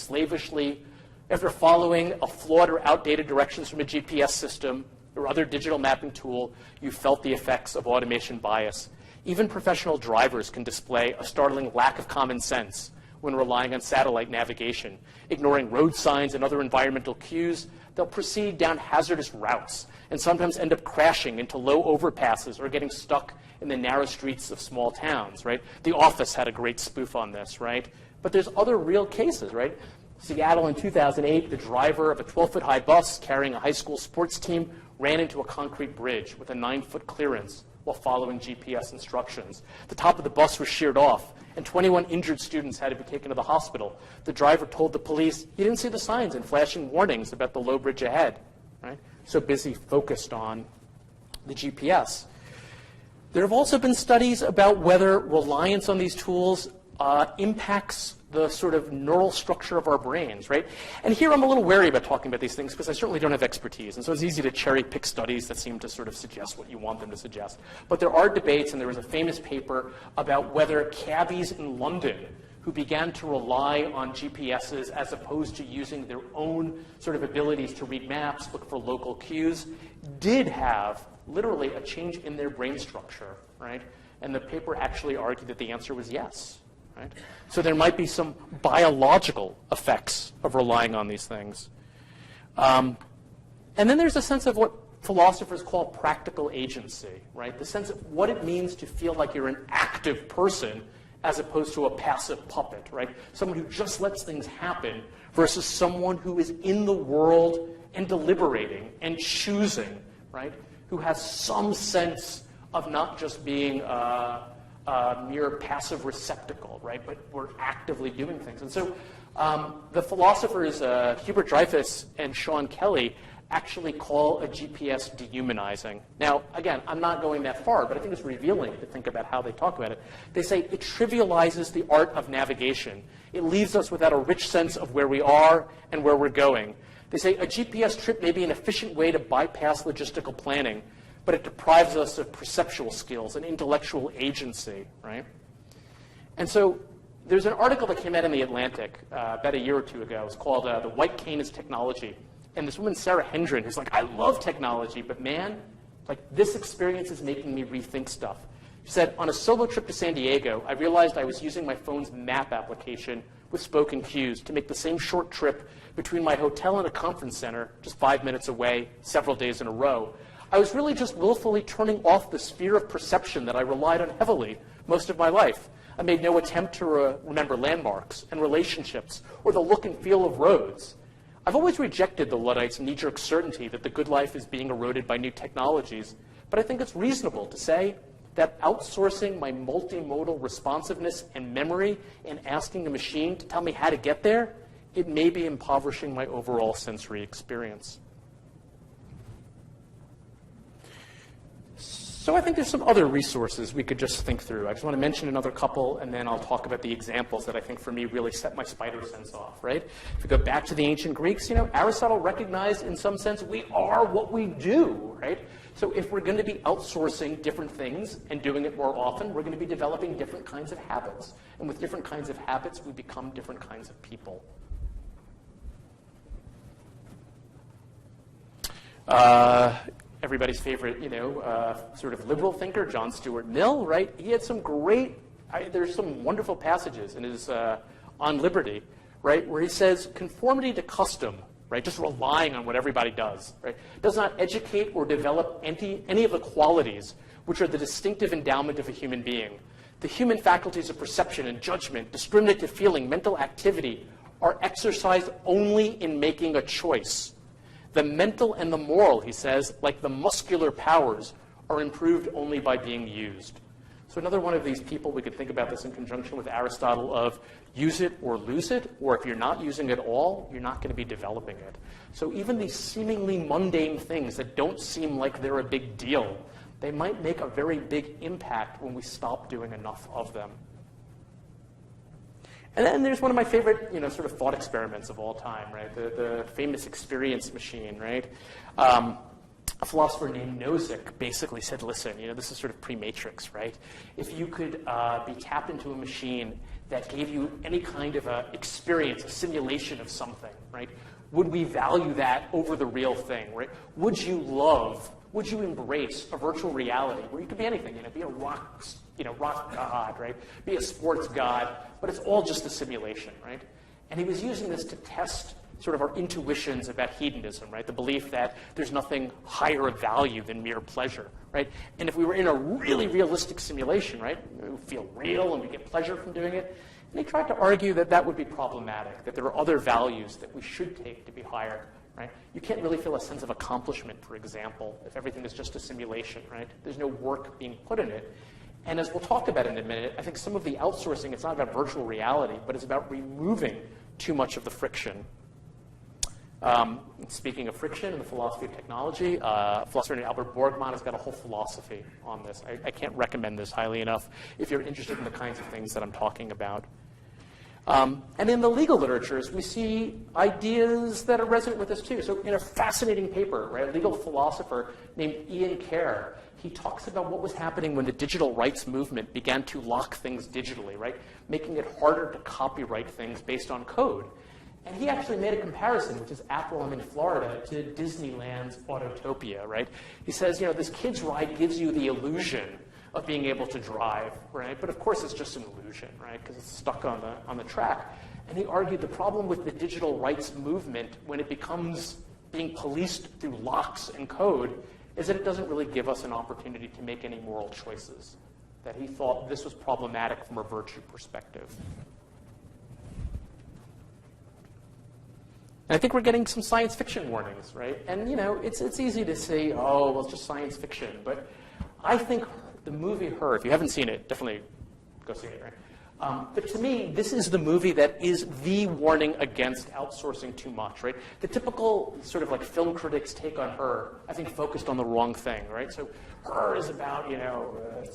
following a flawed or outdated directions from a GPS system or other digital mapping tool, you felt the effects of automation bias. Even professional drivers can display a startling lack of common sense when relying on satellite navigation. Ignoring road signs and other environmental cues, they'll proceed down hazardous routes and sometimes end up crashing into low overpasses or getting stuck in the narrow streets of small towns, right? The Office had a great spoof on this, right? But there's other real cases, right? Seattle in 2008, the driver of a 12-foot-high bus carrying a high school sports team ran into a concrete bridge with a 9-foot clearance while following GPS instructions. The top of the bus was sheared off, and 21 injured students had to be taken to the hospital. The driver told the police he didn't see the signs and flashing warnings about the low bridge ahead, right? So busy focused on the GPS. There have also been studies about whether reliance on these tools impacts the sort of neural structure of our brains, right? And here I'm a little wary about talking about these things because I certainly don't have expertise. And so it's easy to cherry pick studies that seem to sort of suggest what you want them to suggest. But there are debates, and there was a famous paper about whether cabbies in London who began to rely on GPSs as opposed to using their own sort of abilities to read maps, look for local cues, did have literally a change in their brain structure, right? And the paper actually argued that the answer was yes. Right? So there might be some biological effects of relying on these things. And then there's a sense of what philosophers call practical agency, right? The sense of what it means to feel like you're an active person as opposed to a passive puppet, right? Someone who just lets things happen versus someone who is in the world and deliberating and choosing, right? Who has some sense of not just being mere passive receptacle, right? But we're actively doing things. And so the philosophers Hubert Dreyfus and Sean Kelly actually call a GPS dehumanizing. Now, again, I'm not going that far, but I think it's revealing to think about how they talk about it. They say it trivializes the art of navigation. It leaves us without a rich sense of where we are and where we're going. They say a GPS trip may be an efficient way to bypass logistical planning, but it deprives us of perceptual skills and intellectual agency, right? And so there's an article that came out in The Atlantic about a year or two ago. It's called The White Cane is Technology. And this woman, Sarah Hendren, who's like, I love technology, but man, like this experience is making me rethink stuff. She said, on a solo trip to San Diego, I realized I was using my phone's map application with spoken cues to make the same short trip between my hotel and a conference center, just 5 minutes away, several days in a row. I was really just willfully turning off the sphere of perception that I relied on heavily most of my life. I made no attempt to remember landmarks and relationships or the look and feel of roads. I've always rejected the Luddite's knee-jerk certainty that the good life is being eroded by new technologies, but I think it's reasonable to say that outsourcing my multimodal responsiveness and memory and asking a machine to tell me how to get there, it may be impoverishing my overall sensory experience. So I think there's some other resources we could just think through. I just want to mention another couple, and then I'll talk about the examples that I think for me really set my spider sense off, right? If we go back to the ancient Greeks, Aristotle recognized in some sense we are what we do, right? So if we're going to be outsourcing different things and doing it more often, we're going to be developing different kinds of habits. And with different kinds of habits, we become different kinds of people. Everybody's favorite, sort of liberal thinker, John Stuart Mill, right? He had some there's some wonderful passages in his On Liberty, right, where he says conformity to custom, right, just relying on what everybody does, right, does not educate or develop any of the qualities which are the distinctive endowment of a human being. The human faculties of perception and judgment, discriminative feeling, mental activity are exercised only in making a choice. The mental and the moral, he says, like the muscular powers, are improved only by being used. So another one of these people, we could think about this in conjunction with Aristotle of use it or lose it, or if you're not using it all, you're not going to be developing it. So even these seemingly mundane things that don't seem like they're a big deal, they might make a very big impact when we stop doing enough of them. And then there's one of my favorite, sort of thought experiments of all time, right? The famous experience machine, right? A philosopher named Nozick basically said, listen, this is sort of pre-Matrix, right? If you could be tapped into a machine that gave you any kind of a experience, a simulation of something, right? Would we value that over the real thing, right? Would you embrace a virtual reality where you could be anything, be a rock god, right? Be a sports god, but it's all just a simulation, right? And he was using this to test sort of our intuitions about hedonism, right? The belief that there's nothing higher of value than mere pleasure, right? And if we were in a really realistic simulation, right, we feel real and we get pleasure from doing it. And he tried to argue that that would be problematic, that there are other values that we should take to be higher, right? You can't really feel a sense of accomplishment, for example, if everything is just a simulation, right? There's no work being put in it. And as we'll talk about in a minute, I think some of the outsourcing, it's not about virtual reality, but it's about removing too much of the friction. Speaking of friction in the philosophy of technology, a philosopher named Albert Borgman has got a whole philosophy on this. I can't recommend this highly enough if you're interested in the kinds of things that I'm talking about. And in the legal literatures, we see ideas that are resonant with this too. So in a fascinating paper, right, a legal philosopher named Ian Kerr, he talks about what was happening when the digital rights movement began to lock things digitally, right, making it harder to copyright things based on code. And he actually made a comparison, which is Apple, I'm in Florida, to Disneyland's Autotopia, right? He says, this kid's ride gives you the illusion of being able to drive, right? But of course it's just an illusion, right? Because it's stuck on the track. And he argued the problem with the digital rights movement when it becomes being policed through locks and code is that it doesn't really give us an opportunity to make any moral choices. That he thought this was problematic from a virtue perspective. And I think we're getting some science fiction warnings, right? And it's easy to say, oh, well, it's just science fiction. But I think the movie Her, if you haven't seen it, definitely go see it, right? But to me, this is the movie that is the warning against outsourcing too much, right? The typical sort of like film critics take on Her, I think, focused on the wrong thing, right? So Her is about,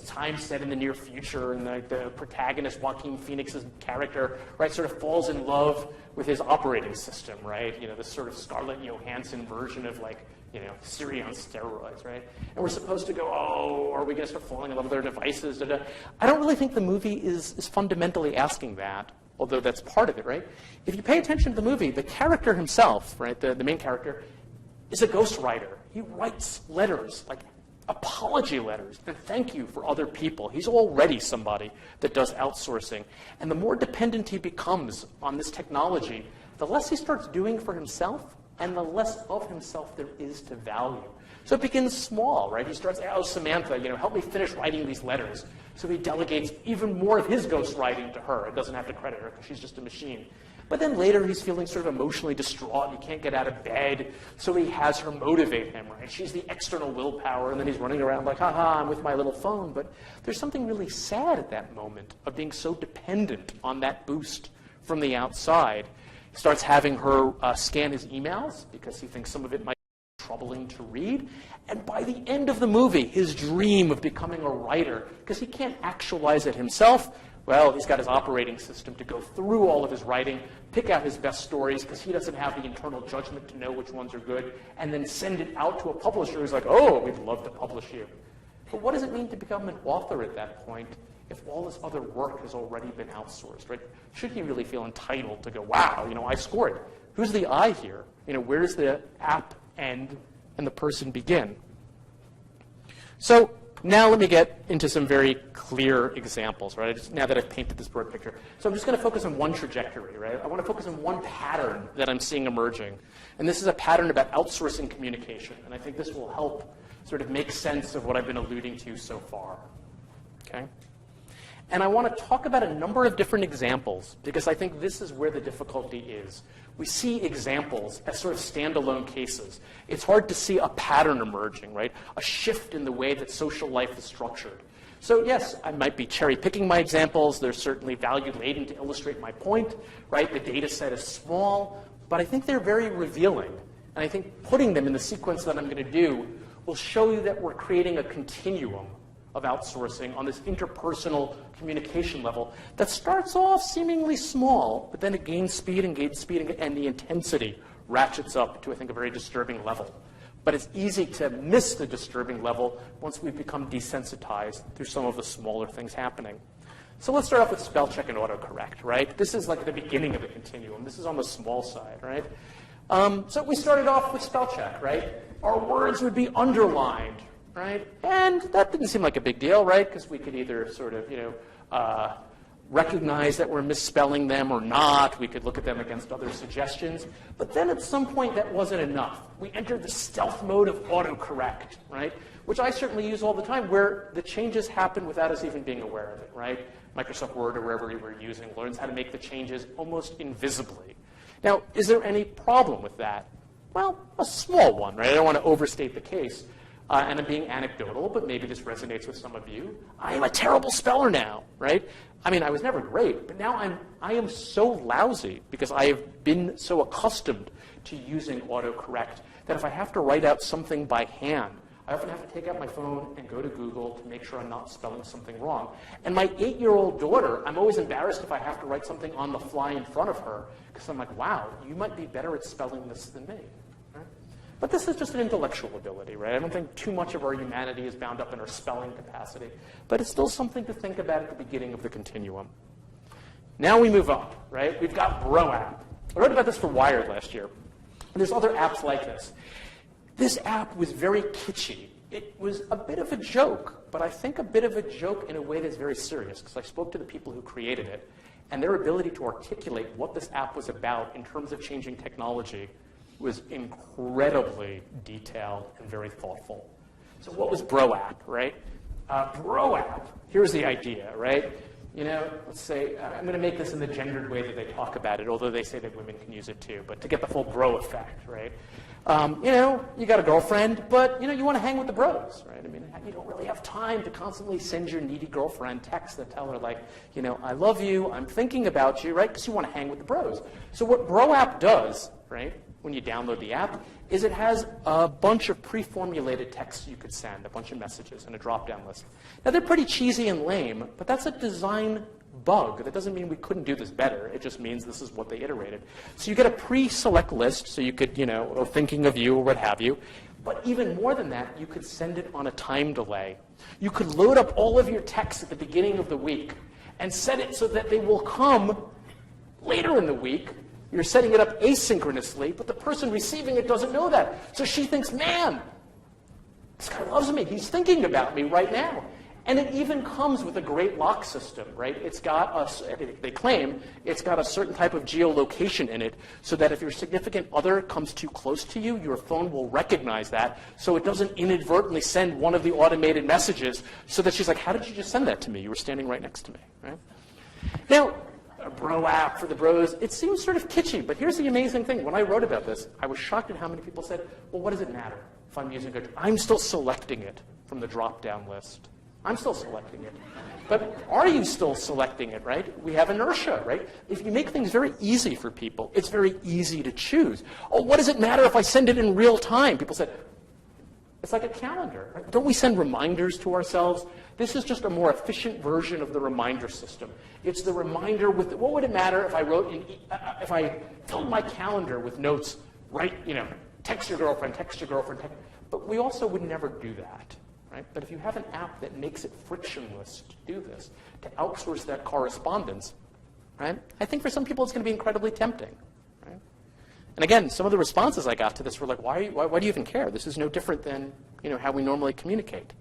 time set in the near future, and the protagonist, Joaquin Phoenix's character, right, sort of falls in love with his operating system, right? This sort of Scarlett Johansson version of Siri on steroids, right? And we're supposed to go, oh, are we going to start falling in love with our devices? I don't really think the movie is fundamentally asking that, although that's part of it, right? If you pay attention to the movie, the character himself, right, the main character, is a ghostwriter. He writes letters, like apology letters and thank you for other people. He's already somebody that does outsourcing. And the more dependent he becomes on this technology, the less he starts doing for himself and the less of himself there is to value. So it begins small, right? He starts, oh, Samantha, help me finish writing these letters. So he delegates even more of his ghostwriting to her. It doesn't have to credit her because she's just a machine. But then later he's feeling sort of emotionally distraught. He can't get out of bed. So he has her motivate him, right? She's the external willpower. And then he's running around like, haha, I'm with my little phone. But there's something really sad at that moment of being so dependent on that boost from the outside. He starts having her scan his emails because he thinks some of it might be troubling to read. And by the end of the movie, his dream of becoming a writer, because he can't actualize it himself, well, he's got his operating system to go through all of his writing, pick out his best stories, because he doesn't have the internal judgment to know which ones are good, and then send it out to a publisher who's like, oh, we'd love to publish you. But what does it mean to become an author at that point if all this other work has already been outsourced, right? Should he really feel entitled to go, wow, I scored. Who's the I here? Where does the app end and the person begin? So now let me get into some very clear examples, right? Now that I've painted this broad picture. So I'm just going to focus on one trajectory, right? I want to focus on one pattern that I'm seeing emerging. And this is a pattern about outsourcing communication. And I think this will help sort of make sense of what I've been alluding to so far, okay? And I want to talk about a number of different examples because I think this is where the difficulty is. We see examples as sort of standalone cases. It's hard to see a pattern emerging, right? A shift in the way that social life is structured. So yes, I might be cherry picking my examples. There's certainly value laden to illustrate my point, right? The data set is small, but I think they're very revealing. And I think putting them in the sequence that I'm going to do will show you that we're creating a continuum of outsourcing on this interpersonal communication level that starts off seemingly small, but then it gains speed, and the intensity ratchets up to, I think, a very disturbing level. But it's easy to miss the disturbing level once we've become desensitized through some of the smaller things happening. So let's start off with spell check and autocorrect, right? This is like the beginning of the continuum. This is on the small side, right? So we started off with spell check, right? Our words would be underlined, right? And that didn't seem like a big deal, right? Because we could either sort of, recognize that we're misspelling them or not. We could look at them against other suggestions. But then at some point, that wasn't enough. We entered the stealth mode of autocorrect, right? Which I certainly use all the time, where the changes happen without us even being aware of it, right? Microsoft Word or wherever we were using learns how to make the changes almost invisibly. Now, is there any problem with that? Well, a small one, right? I don't want to overstate the case. And I'm being anecdotal, but maybe this resonates with some of you. I am a terrible speller now, right? I mean, I was never great, but now I am so lousy because I have been so accustomed to using autocorrect that if I have to write out something by hand, I often have to take out my phone and go to Google to make sure I'm not spelling something wrong. And my 8-year-old daughter, I'm always embarrassed if I have to write something on the fly in front of her because I'm like, wow, you might be better at spelling this than me. But this is just an intellectual ability, right? I don't think too much of our humanity is bound up in our spelling capacity. But it's still something to think about at the beginning of the continuum. Now we move up, right? We've got Bro app. I wrote about this for Wired last year. And there's other apps like this. This app was very kitschy. It was a bit of a joke, but I think a bit of a joke in a way that's very serious, because I spoke to the people who created it, and their ability to articulate what this app was about in terms of changing technology was incredibly detailed and very thoughtful. So what was Bro app, right? Bro app, here's the idea, right? Let's say, I'm going to make this in the gendered way that they talk about it, although they say that women can use it too, but to get the full bro effect, right? You got a girlfriend, but, you want to hang with the bros, right? I mean, you don't really have time to constantly send your needy girlfriend texts that tell her, like, I love you, I'm thinking about you, right? Because you want to hang with the bros. So what Bro app does, right, when you download the app, is it has a bunch of pre-formulated texts you could send, a bunch of messages, and a drop-down list. Now, they're pretty cheesy and lame, but that's a design bug. That doesn't mean we couldn't do this better. It just means this is what they iterated. So you get a pre-select list, so you could, thinking of you or what have you. But even more than that, you could send it on a time delay. You could load up all of your texts at the beginning of the week and set it so that they will come Later in the week, you're setting it up asynchronously, but the person receiving it doesn't know that. So she thinks, man, this guy loves me. He's thinking about me right now. And it even comes with a great lock system, right? It's got they claim it's got a certain type of geolocation in it so that if your significant other comes too close to you, your phone will recognize that so it doesn't inadvertently send one of the automated messages so that she's like, how did you just send that to me? You were standing right next to me, right? Now, a bro app for the bros, it seems sort of kitschy, but here's the amazing thing. When I wrote about this, I was shocked at how many people said, well, what does it matter if I'm using it? I'm still selecting it from the drop-down list. I'm still selecting it. But are you still selecting it, right? We have inertia, right? If you make things very easy for people, it's very easy to choose. Oh, what does it matter if I send it in real time? People said, it's like a calendar. Right? Don't we send reminders to ourselves? This is just a more efficient version of the reminder system. It's the reminder with, what would it matter if I if I filled my calendar with notes, right, text your girlfriend, text your girlfriend, text. But we also would never do that. Right? But if you have an app that makes it frictionless to do this, to outsource that correspondence, right? I think for some people it's going to be incredibly tempting. Right? And again, some of the responses I got to this were like, why do you even care? This is no different than how we normally communicate.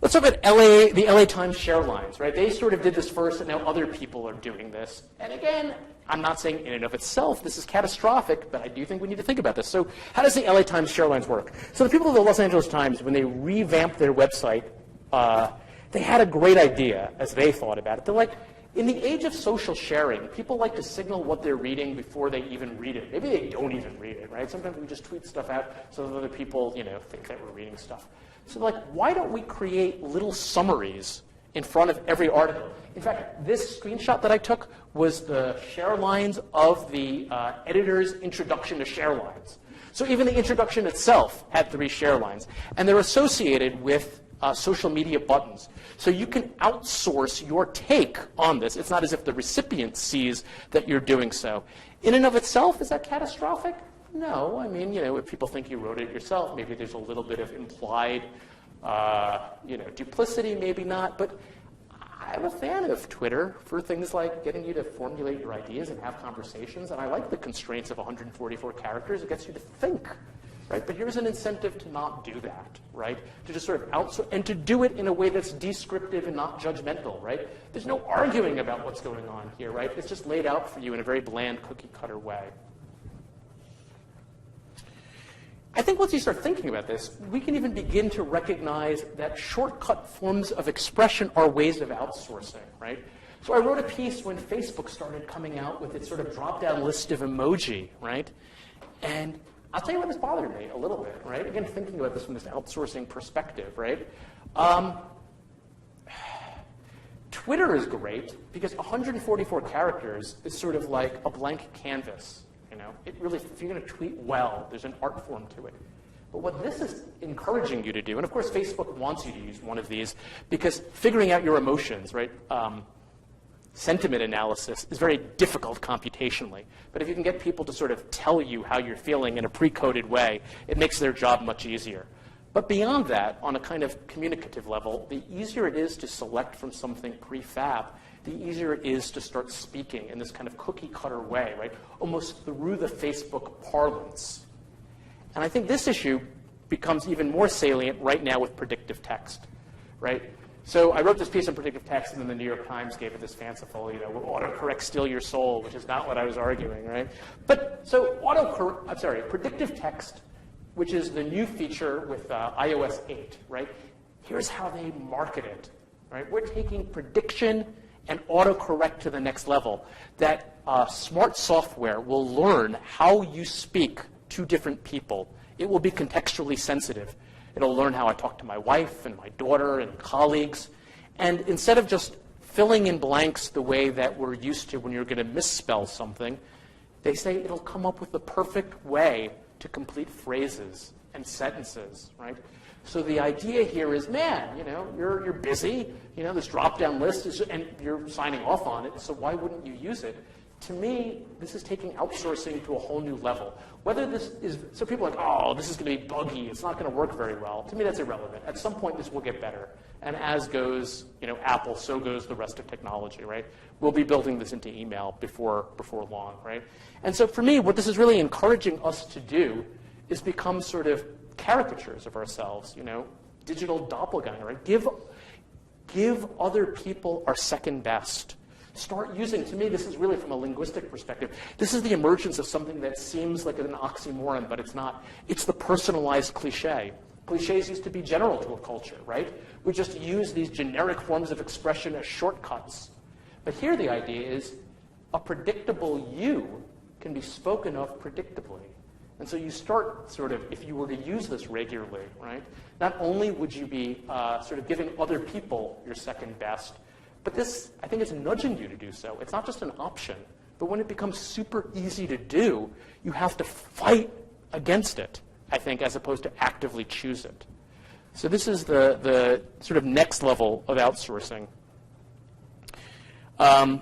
Let's talk about the LA Times share lines, right? They sort of did this first, and now other people are doing this. And again, I'm not saying in and of itself this is catastrophic, but I do think we need to think about this. So how does the LA Times share lines work? So the people of the Los Angeles Times, when they revamped their website, they had a great idea as they thought about it. They're like, in the age of social sharing, people like to signal what they're reading before they even read it. Maybe they don't even read it, right? Sometimes we just tweet stuff out so that other people, think that we're reading stuff. So they're like, why don't we create little summaries in front of every article? In fact, this screenshot that I took was the share lines of the editor's introduction to share lines. So even the introduction itself had 3 share lines. And they're associated with social media buttons. So you can outsource your take on this. It's not as if the recipient sees that you're doing so. In and of itself, is that catastrophic? No. I mean, if people think you wrote it yourself, maybe there's a little bit of implied, duplicity, maybe not. But I'm a fan of Twitter for things like getting you to formulate your ideas and have conversations. And I like the constraints of 144 characters. It gets you to think, right? But here's an incentive to not do that, right? To just sort of outsource, and to do it in a way that's descriptive and not judgmental, right? There's no arguing about what's going on here, right? It's just laid out for you in a very bland, cookie-cutter way. I think once you start thinking about this, we can even begin to recognize that shortcut forms of expression are ways of outsourcing, right? So I wrote a piece when Facebook started coming out with its sort of drop-down list of emoji, right? And I'll tell you what has bothered me a little bit, right? Again, thinking about this from this outsourcing perspective, right? Twitter is great because 144 characters is sort of like a blank canvas. It really, if you're going to tweet well, there's an art form to it. But what this is encouraging you to do, and of course Facebook wants you to use one of these because figuring out your emotions, right, sentiment analysis is very difficult computationally. But if you can get people to sort of tell you how you're feeling in a pre-coded way, it makes their job much easier. But beyond that, on a kind of communicative level, the easier it is to select from something prefab, the easier it is to start speaking in this kind of cookie-cutter way, right? Almost through the Facebook parlance. And I think this issue becomes even more salient right now with predictive text, right? So I wrote this piece on predictive text, and then the New York Times gave it this fanciful, will autocorrect steal your soul, which is not what I was arguing, right? But so predictive text, which is the new feature with iOS 8, right? Here's how they market it, right? We're taking prediction and autocorrect to the next level. That smart software will learn how you speak to different people. It will be contextually sensitive. It'll learn how I talk to my wife and my daughter and colleagues. And instead of just filling in blanks the way that we're used to when you're going to misspell something, they say it'll come up with the perfect way to complete phrases and sentences, right? So the idea here is, man, you're busy. This drop-down list is, and you're signing off on it. So why wouldn't you use it? to me, this is taking outsourcing to a whole new level. Whether this is, so people are like, oh, this is going to be buggy, it's not going to work very well. To me, that's irrelevant. At some point, this will get better. And as goes, Apple, so goes the rest of technology, right? We'll be building this into email before long, right? And so for me, what this is really encouraging us to do is become sort of caricatures of ourselves, digital doppelganger, right? Give other people our second best. Start using, to me, this is really from a linguistic perspective, this is the emergence of something that seems like an oxymoron, but it's not. It's the personalized cliche. Cliches used to be general to a culture, right? We just use these generic forms of expression as shortcuts. But here the idea is a predictable you can be spoken of predictably. And so you start sort of, if you were to use this regularly, right, not only would you be sort of giving other people your second best, but this, I think, is nudging you to do so. It's not just an option, but when it becomes super easy to do, you have to fight against it, I think, as opposed to actively choose it. So this is the sort of next level of outsourcing. I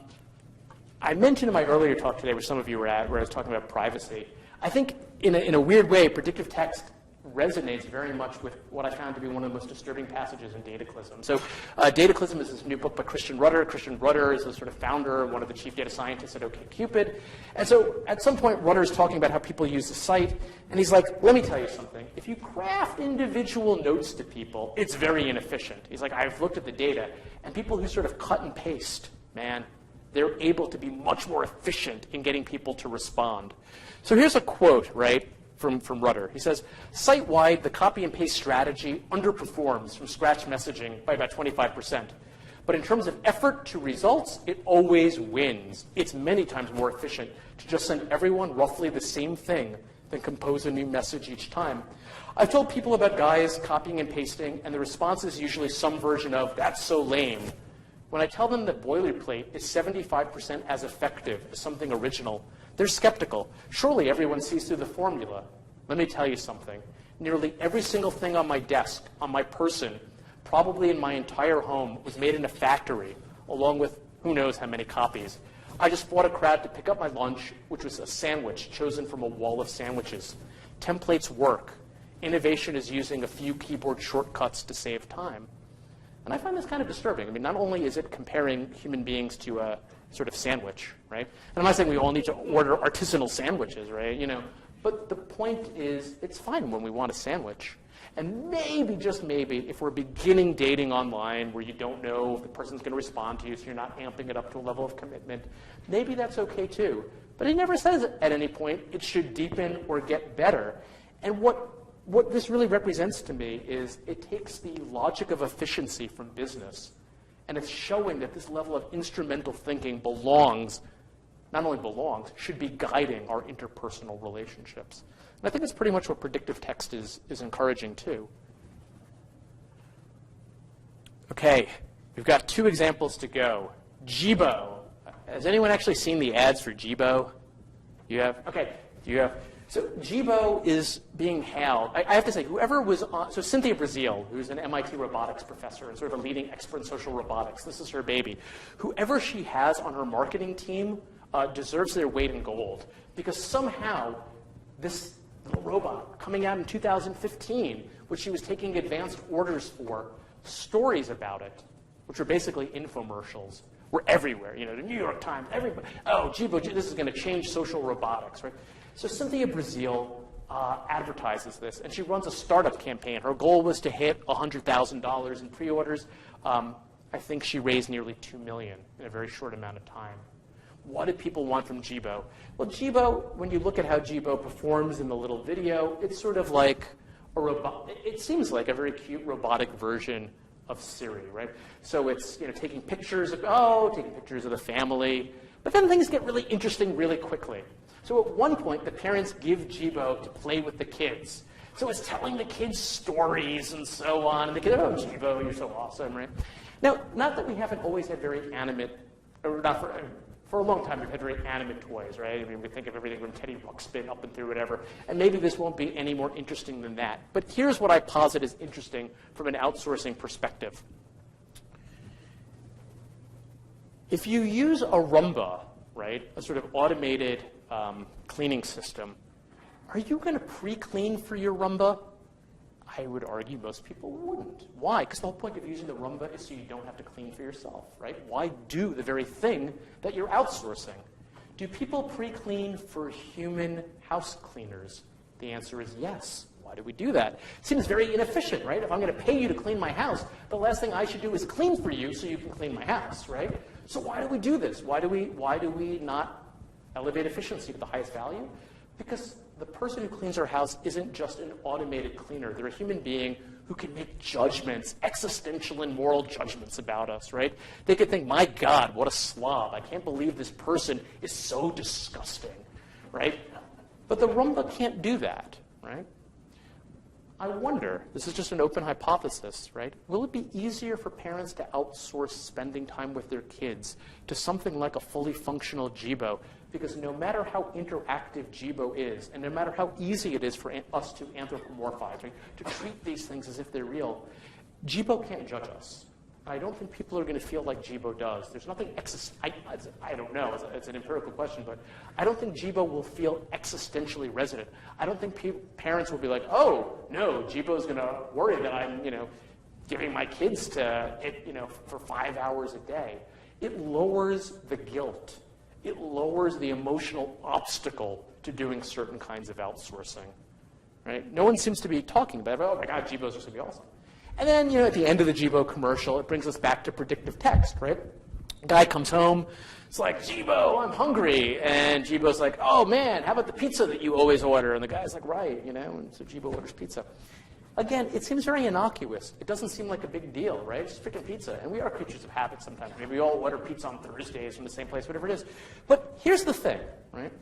mentioned in my earlier talk today, where some of you were at, where I was talking about privacy. I think in a weird way, predictive text resonates very much with what I found to be one of the most disturbing passages in Dataclysm. So Dataclysm is this new book by Christian Rudder. Christian Rudder is the sort of founder, one of the chief data scientists at OkCupid. And so at some point, Rudder is talking about how people use the site, and he's like, let me tell you something. If you craft individual notes to people, it's very inefficient. He's like, I've looked at the data, and people who sort of cut and paste, man, they're able to be much more efficient in getting people to respond. So here's a quote, right, from Rudder. He says, site-wide, the copy and paste strategy underperforms from scratch messaging by about 25%. But in terms of effort to results, it always wins. It's many times more efficient to just send everyone roughly the same thing than compose a new message each time. I've told people about guys copying and pasting, and the response is usually some version of, that's so lame. When I tell them that boilerplate is 75% as effective as something original, they're skeptical. Surely everyone sees through the formula. Let me tell you something. Nearly every single thing on my desk, on my person, probably in my entire home, was made in a factory, along with who knows how many copies. I just fought a crowd to pick up my lunch, which was a sandwich chosen from a wall of sandwiches. Templates work. Innovation is using a few keyboard shortcuts to save time. And I find this kind of disturbing. I mean, not only is it comparing human beings to a sort of sandwich, right? And I'm not saying we all need to order artisanal sandwiches, right? But the point is, it's fine when we want a sandwich. And maybe, just maybe, if we're beginning dating online where you don't know if the person's going to respond to you, so you're not amping it up to a level of commitment, maybe that's okay too. But he never says at any point it should deepen or get better. And what this really represents to me is it takes the logic of efficiency from business, and it's showing that this level of instrumental thinking not only belongs, should be guiding our interpersonal relationships. And I think that's pretty much what predictive text is encouraging too. Okay, we've got 2 examples to go. Jibo. Has anyone actually seen the ads for Jibo? You have? Okay, you have. So Jibo is being hailed. I have to say, whoever was on, so Cynthia Brazil, who's an MIT robotics professor and sort of a leading expert in social robotics, this is her baby. Whoever she has on her marketing team deserves their weight in gold, because somehow this little robot coming out in 2015, which she was taking advanced orders for, stories about it, which are basically infomercials, were everywhere. The New York Times, everybody. Oh, Jibo, this is going to change social robotics, right? So Cynthia Brazil advertises this, and she runs a startup campaign. Her goal was to hit $100,000 in pre-orders. I think she raised nearly $2 million in a very short amount of time. What did people want from Jibo? Well, Jibo, when you look at how Jibo performs in the little video, it's sort of like a robot. It seems like a very cute robotic version of Siri, right? So it's taking pictures of the family, but then things get really interesting really quickly. So at one point, the parents give Jibo to play with the kids. So it's telling the kids stories and so on, and the kids, oh, Jibo, you're so awesome, right? Now, not that we haven't always had very animate, or not for a long time, we've had very animate toys, right? I mean, we think of everything from Teddy Ruxpin up and through whatever, and maybe this won't be any more interesting than that. But here's what I posit as interesting from an outsourcing perspective. If you use a Roomba right, a sort of automated cleaning system, are you going to pre-clean for your Roomba? I would argue most people wouldn't. Why? Because the whole point of using the Roomba is so you don't have to clean for yourself, right? Why do the very thing that you're outsourcing? Do people pre-clean for human house cleaners? The answer is yes. Why do we do that? It seems very inefficient, right? If I'm going to pay you to clean my house, the last thing I should do is clean for you so you can clean my house, right? So why do we do this? Why do we not elevate efficiency to the highest value? Because the person who cleans our house isn't just an automated cleaner. They're a human being who can make judgments, existential and moral judgments about us, right? They could think, my God, what a slob. I can't believe this person is so disgusting, right? But the Roomba can't do that, right? I wonder, this is just an open hypothesis, right? Will it be easier for parents to outsource spending time with their kids to something like a fully functional Jibo? Because no matter how interactive Jibo is, and no matter how easy it is for us to anthropomorphize, right, to treat these things as if they're real, Jibo can't judge us. I don't think people are going to feel like Jibo does. There's nothing, I don't know, it's an empirical question, but I don't think Jibo will feel existentially resonant. I don't think parents will be like, oh, no, Jibo's going to worry that I'm, giving my kids to it, for 5 hours a day. It lowers the guilt. It lowers the emotional obstacle to doing certain kinds of outsourcing, right? No one seems to be talking about it. Oh my God, Jibo's just going to be awesome. And then, at the end of the Jibo commercial, it brings us back to predictive text, right? Guy comes home, it's like, Jibo, I'm hungry. And Jibo's like, oh man, how about the pizza that you always order? And the guy's like, right, and so Jibo orders pizza. Again, it seems very innocuous. It doesn't seem like a big deal, right? It's freaking pizza. And we are creatures of habit sometimes. Maybe we all order pizza on Thursdays from the same place, whatever it is. But here's the thing, right?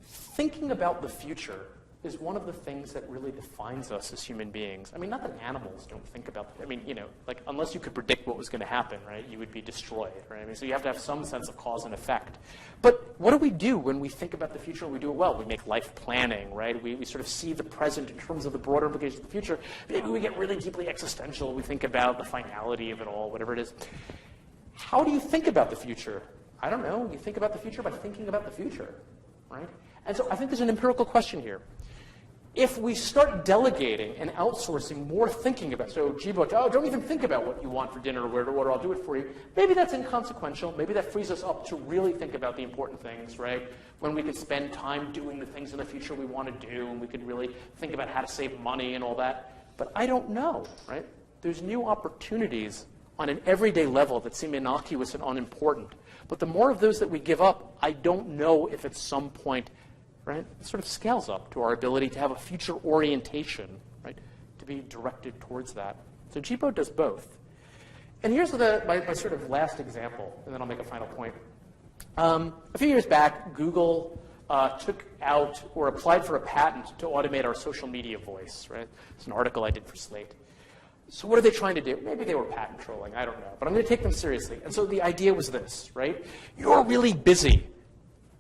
Thinking about the future is one of the things that really defines us as human beings. I mean, not that animals don't think about, unless you could predict what was going to happen, right, you would be destroyed, right? I mean, so you have to have some sense of cause and effect. But what do we do when we think about the future and we do it well? We make life planning, right? We sort of see the present in terms of the broader implications of the future. Maybe we get really deeply existential. We think about the finality of it all, whatever it is. How do you think about the future? I don't know. You think about the future by thinking about the future, right? And so I think there's an empirical question here. If we start delegating and outsourcing more thinking about, so Jibo, oh, don't even think about what you want for dinner or where to order, I'll do it for you. Maybe that's inconsequential. Maybe that frees us up to really think about the important things, right? When we can spend time doing the things in the future we want to do, and we can really think about how to save money and all that. But I don't know, right? There's new opportunities on an everyday level that seem innocuous and unimportant. But the more of those that we give up, I don't know if at some point, right, it sort of scales up to our ability to have a future orientation, right, to be directed towards that. So Jibo does both. And here's my sort of last example, and then I'll make a final point. A few years back, Google took out or applied for a patent to automate our social media voice, right? It's an article I did for Slate. So what are they trying to do? Maybe they were patent trolling, I don't know. But I'm going to take them seriously. And so the idea was this, right? You're really busy,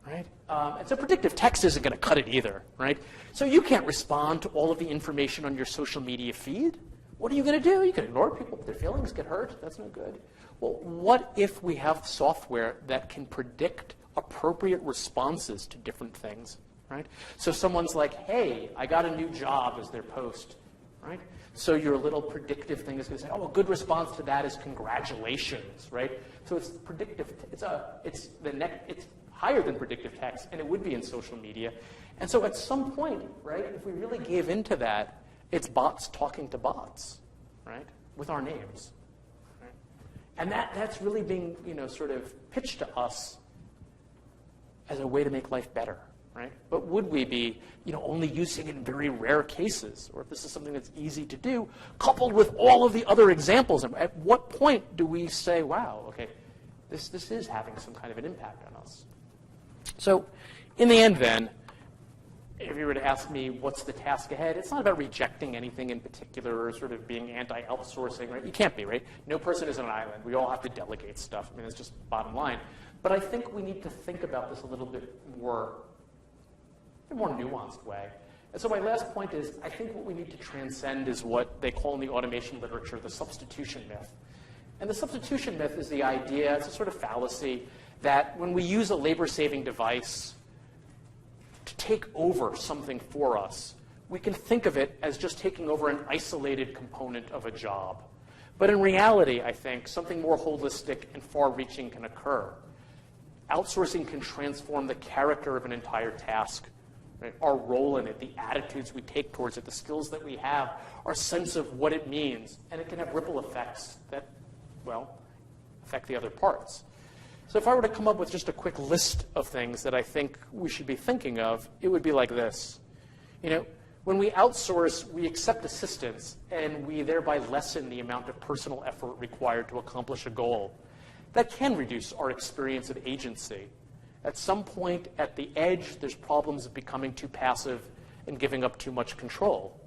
right? And so predictive text isn't going to cut it either, right? So you can't respond to all of the information on your social media feed. What are you going to do? You can ignore people. Their feelings get hurt. That's no good. Well, what if we have software that can predict appropriate responses to different things, right? So someone's like, hey, I got a new job as their post, right? So your little predictive thing is going to say, oh, a good response to that is congratulations, right? So it's predictive. It's higher than predictive text, and it would be in social media. And so at some point, right, if we really gave into that, it's bots talking to bots, right, with our names. Right? And that's really being, sort of pitched to us as a way to make life better, right? But would we be, only using it in very rare cases, or if this is something that's easy to do, coupled with all of the other examples? At what point do we say, wow, okay, this is having some kind of an impact on us? So in the end, then, if you were to ask me what's the task ahead, it's not about rejecting anything in particular or sort of being anti-outsourcing, right? You can't be, right? No person is an island. We all have to delegate stuff. I mean, it's just bottom line. But I think we need to think about this a little bit more nuanced way. And so my last point is, I think what we need to transcend is what they call in the automation literature the substitution myth. And the substitution myth is the idea, it's a sort of fallacy, that when we use a labor-saving device to take over something for us, we can think of it as just taking over an isolated component of a job. But in reality, I think, something more holistic and far-reaching can occur. Outsourcing can transform the character of an entire task, right? Our role in it, the attitudes we take towards it, the skills that we have, our sense of what it means, and it can have ripple effects that, well, affect the other parts. So if I were to come up with just a quick list of things that I think we should be thinking of, it would be like this. You know, when we outsource, we accept assistance, and we thereby lessen the amount of personal effort required to accomplish a goal. That can reduce our experience of agency. At some point at the edge, there's problems of becoming too passive and giving up too much control.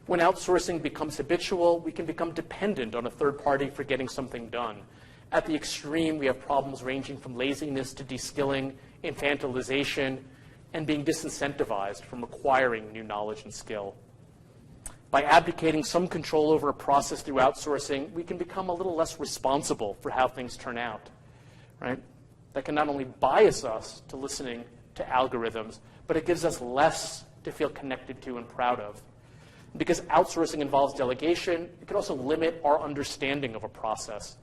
When outsourcing becomes habitual, we can become dependent on a third party for getting something done. At the extreme, we have problems ranging from laziness to de-skilling, infantilization, and being disincentivized from acquiring new knowledge and skill. By abdicating some control over a process through outsourcing, we can become a little less responsible for how things turn out, right? That can not only bias us to listening to algorithms, but it gives us less to feel connected to and proud of. Because outsourcing involves delegation, it can also limit our understanding of a process.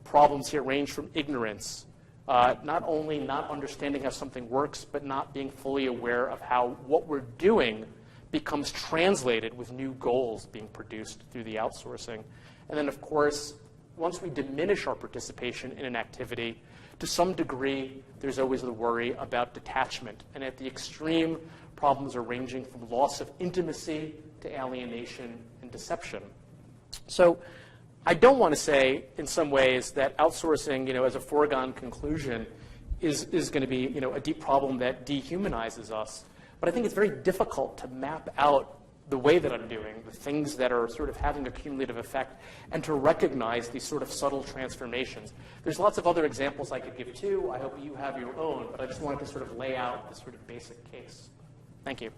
Problems here range from ignorance, not only not understanding how something works, but not being fully aware of how what we're doing becomes translated with new goals being produced through the outsourcing. And then, of course, once we diminish our participation in an activity, to some degree, there's always the worry about detachment. And at the extreme, problems are ranging from loss of intimacy to alienation and deception. So I don't want to say, in some ways, that outsourcing, as a foregone conclusion is going to be, a deep problem that dehumanizes us. But I think it's very difficult to map out the way that I'm doing, the things that are sort of having a cumulative effect, and to recognize these sort of subtle transformations. There's lots of other examples I could give too. I hope you have your own, but I just wanted to sort of lay out this sort of basic case. Thank you.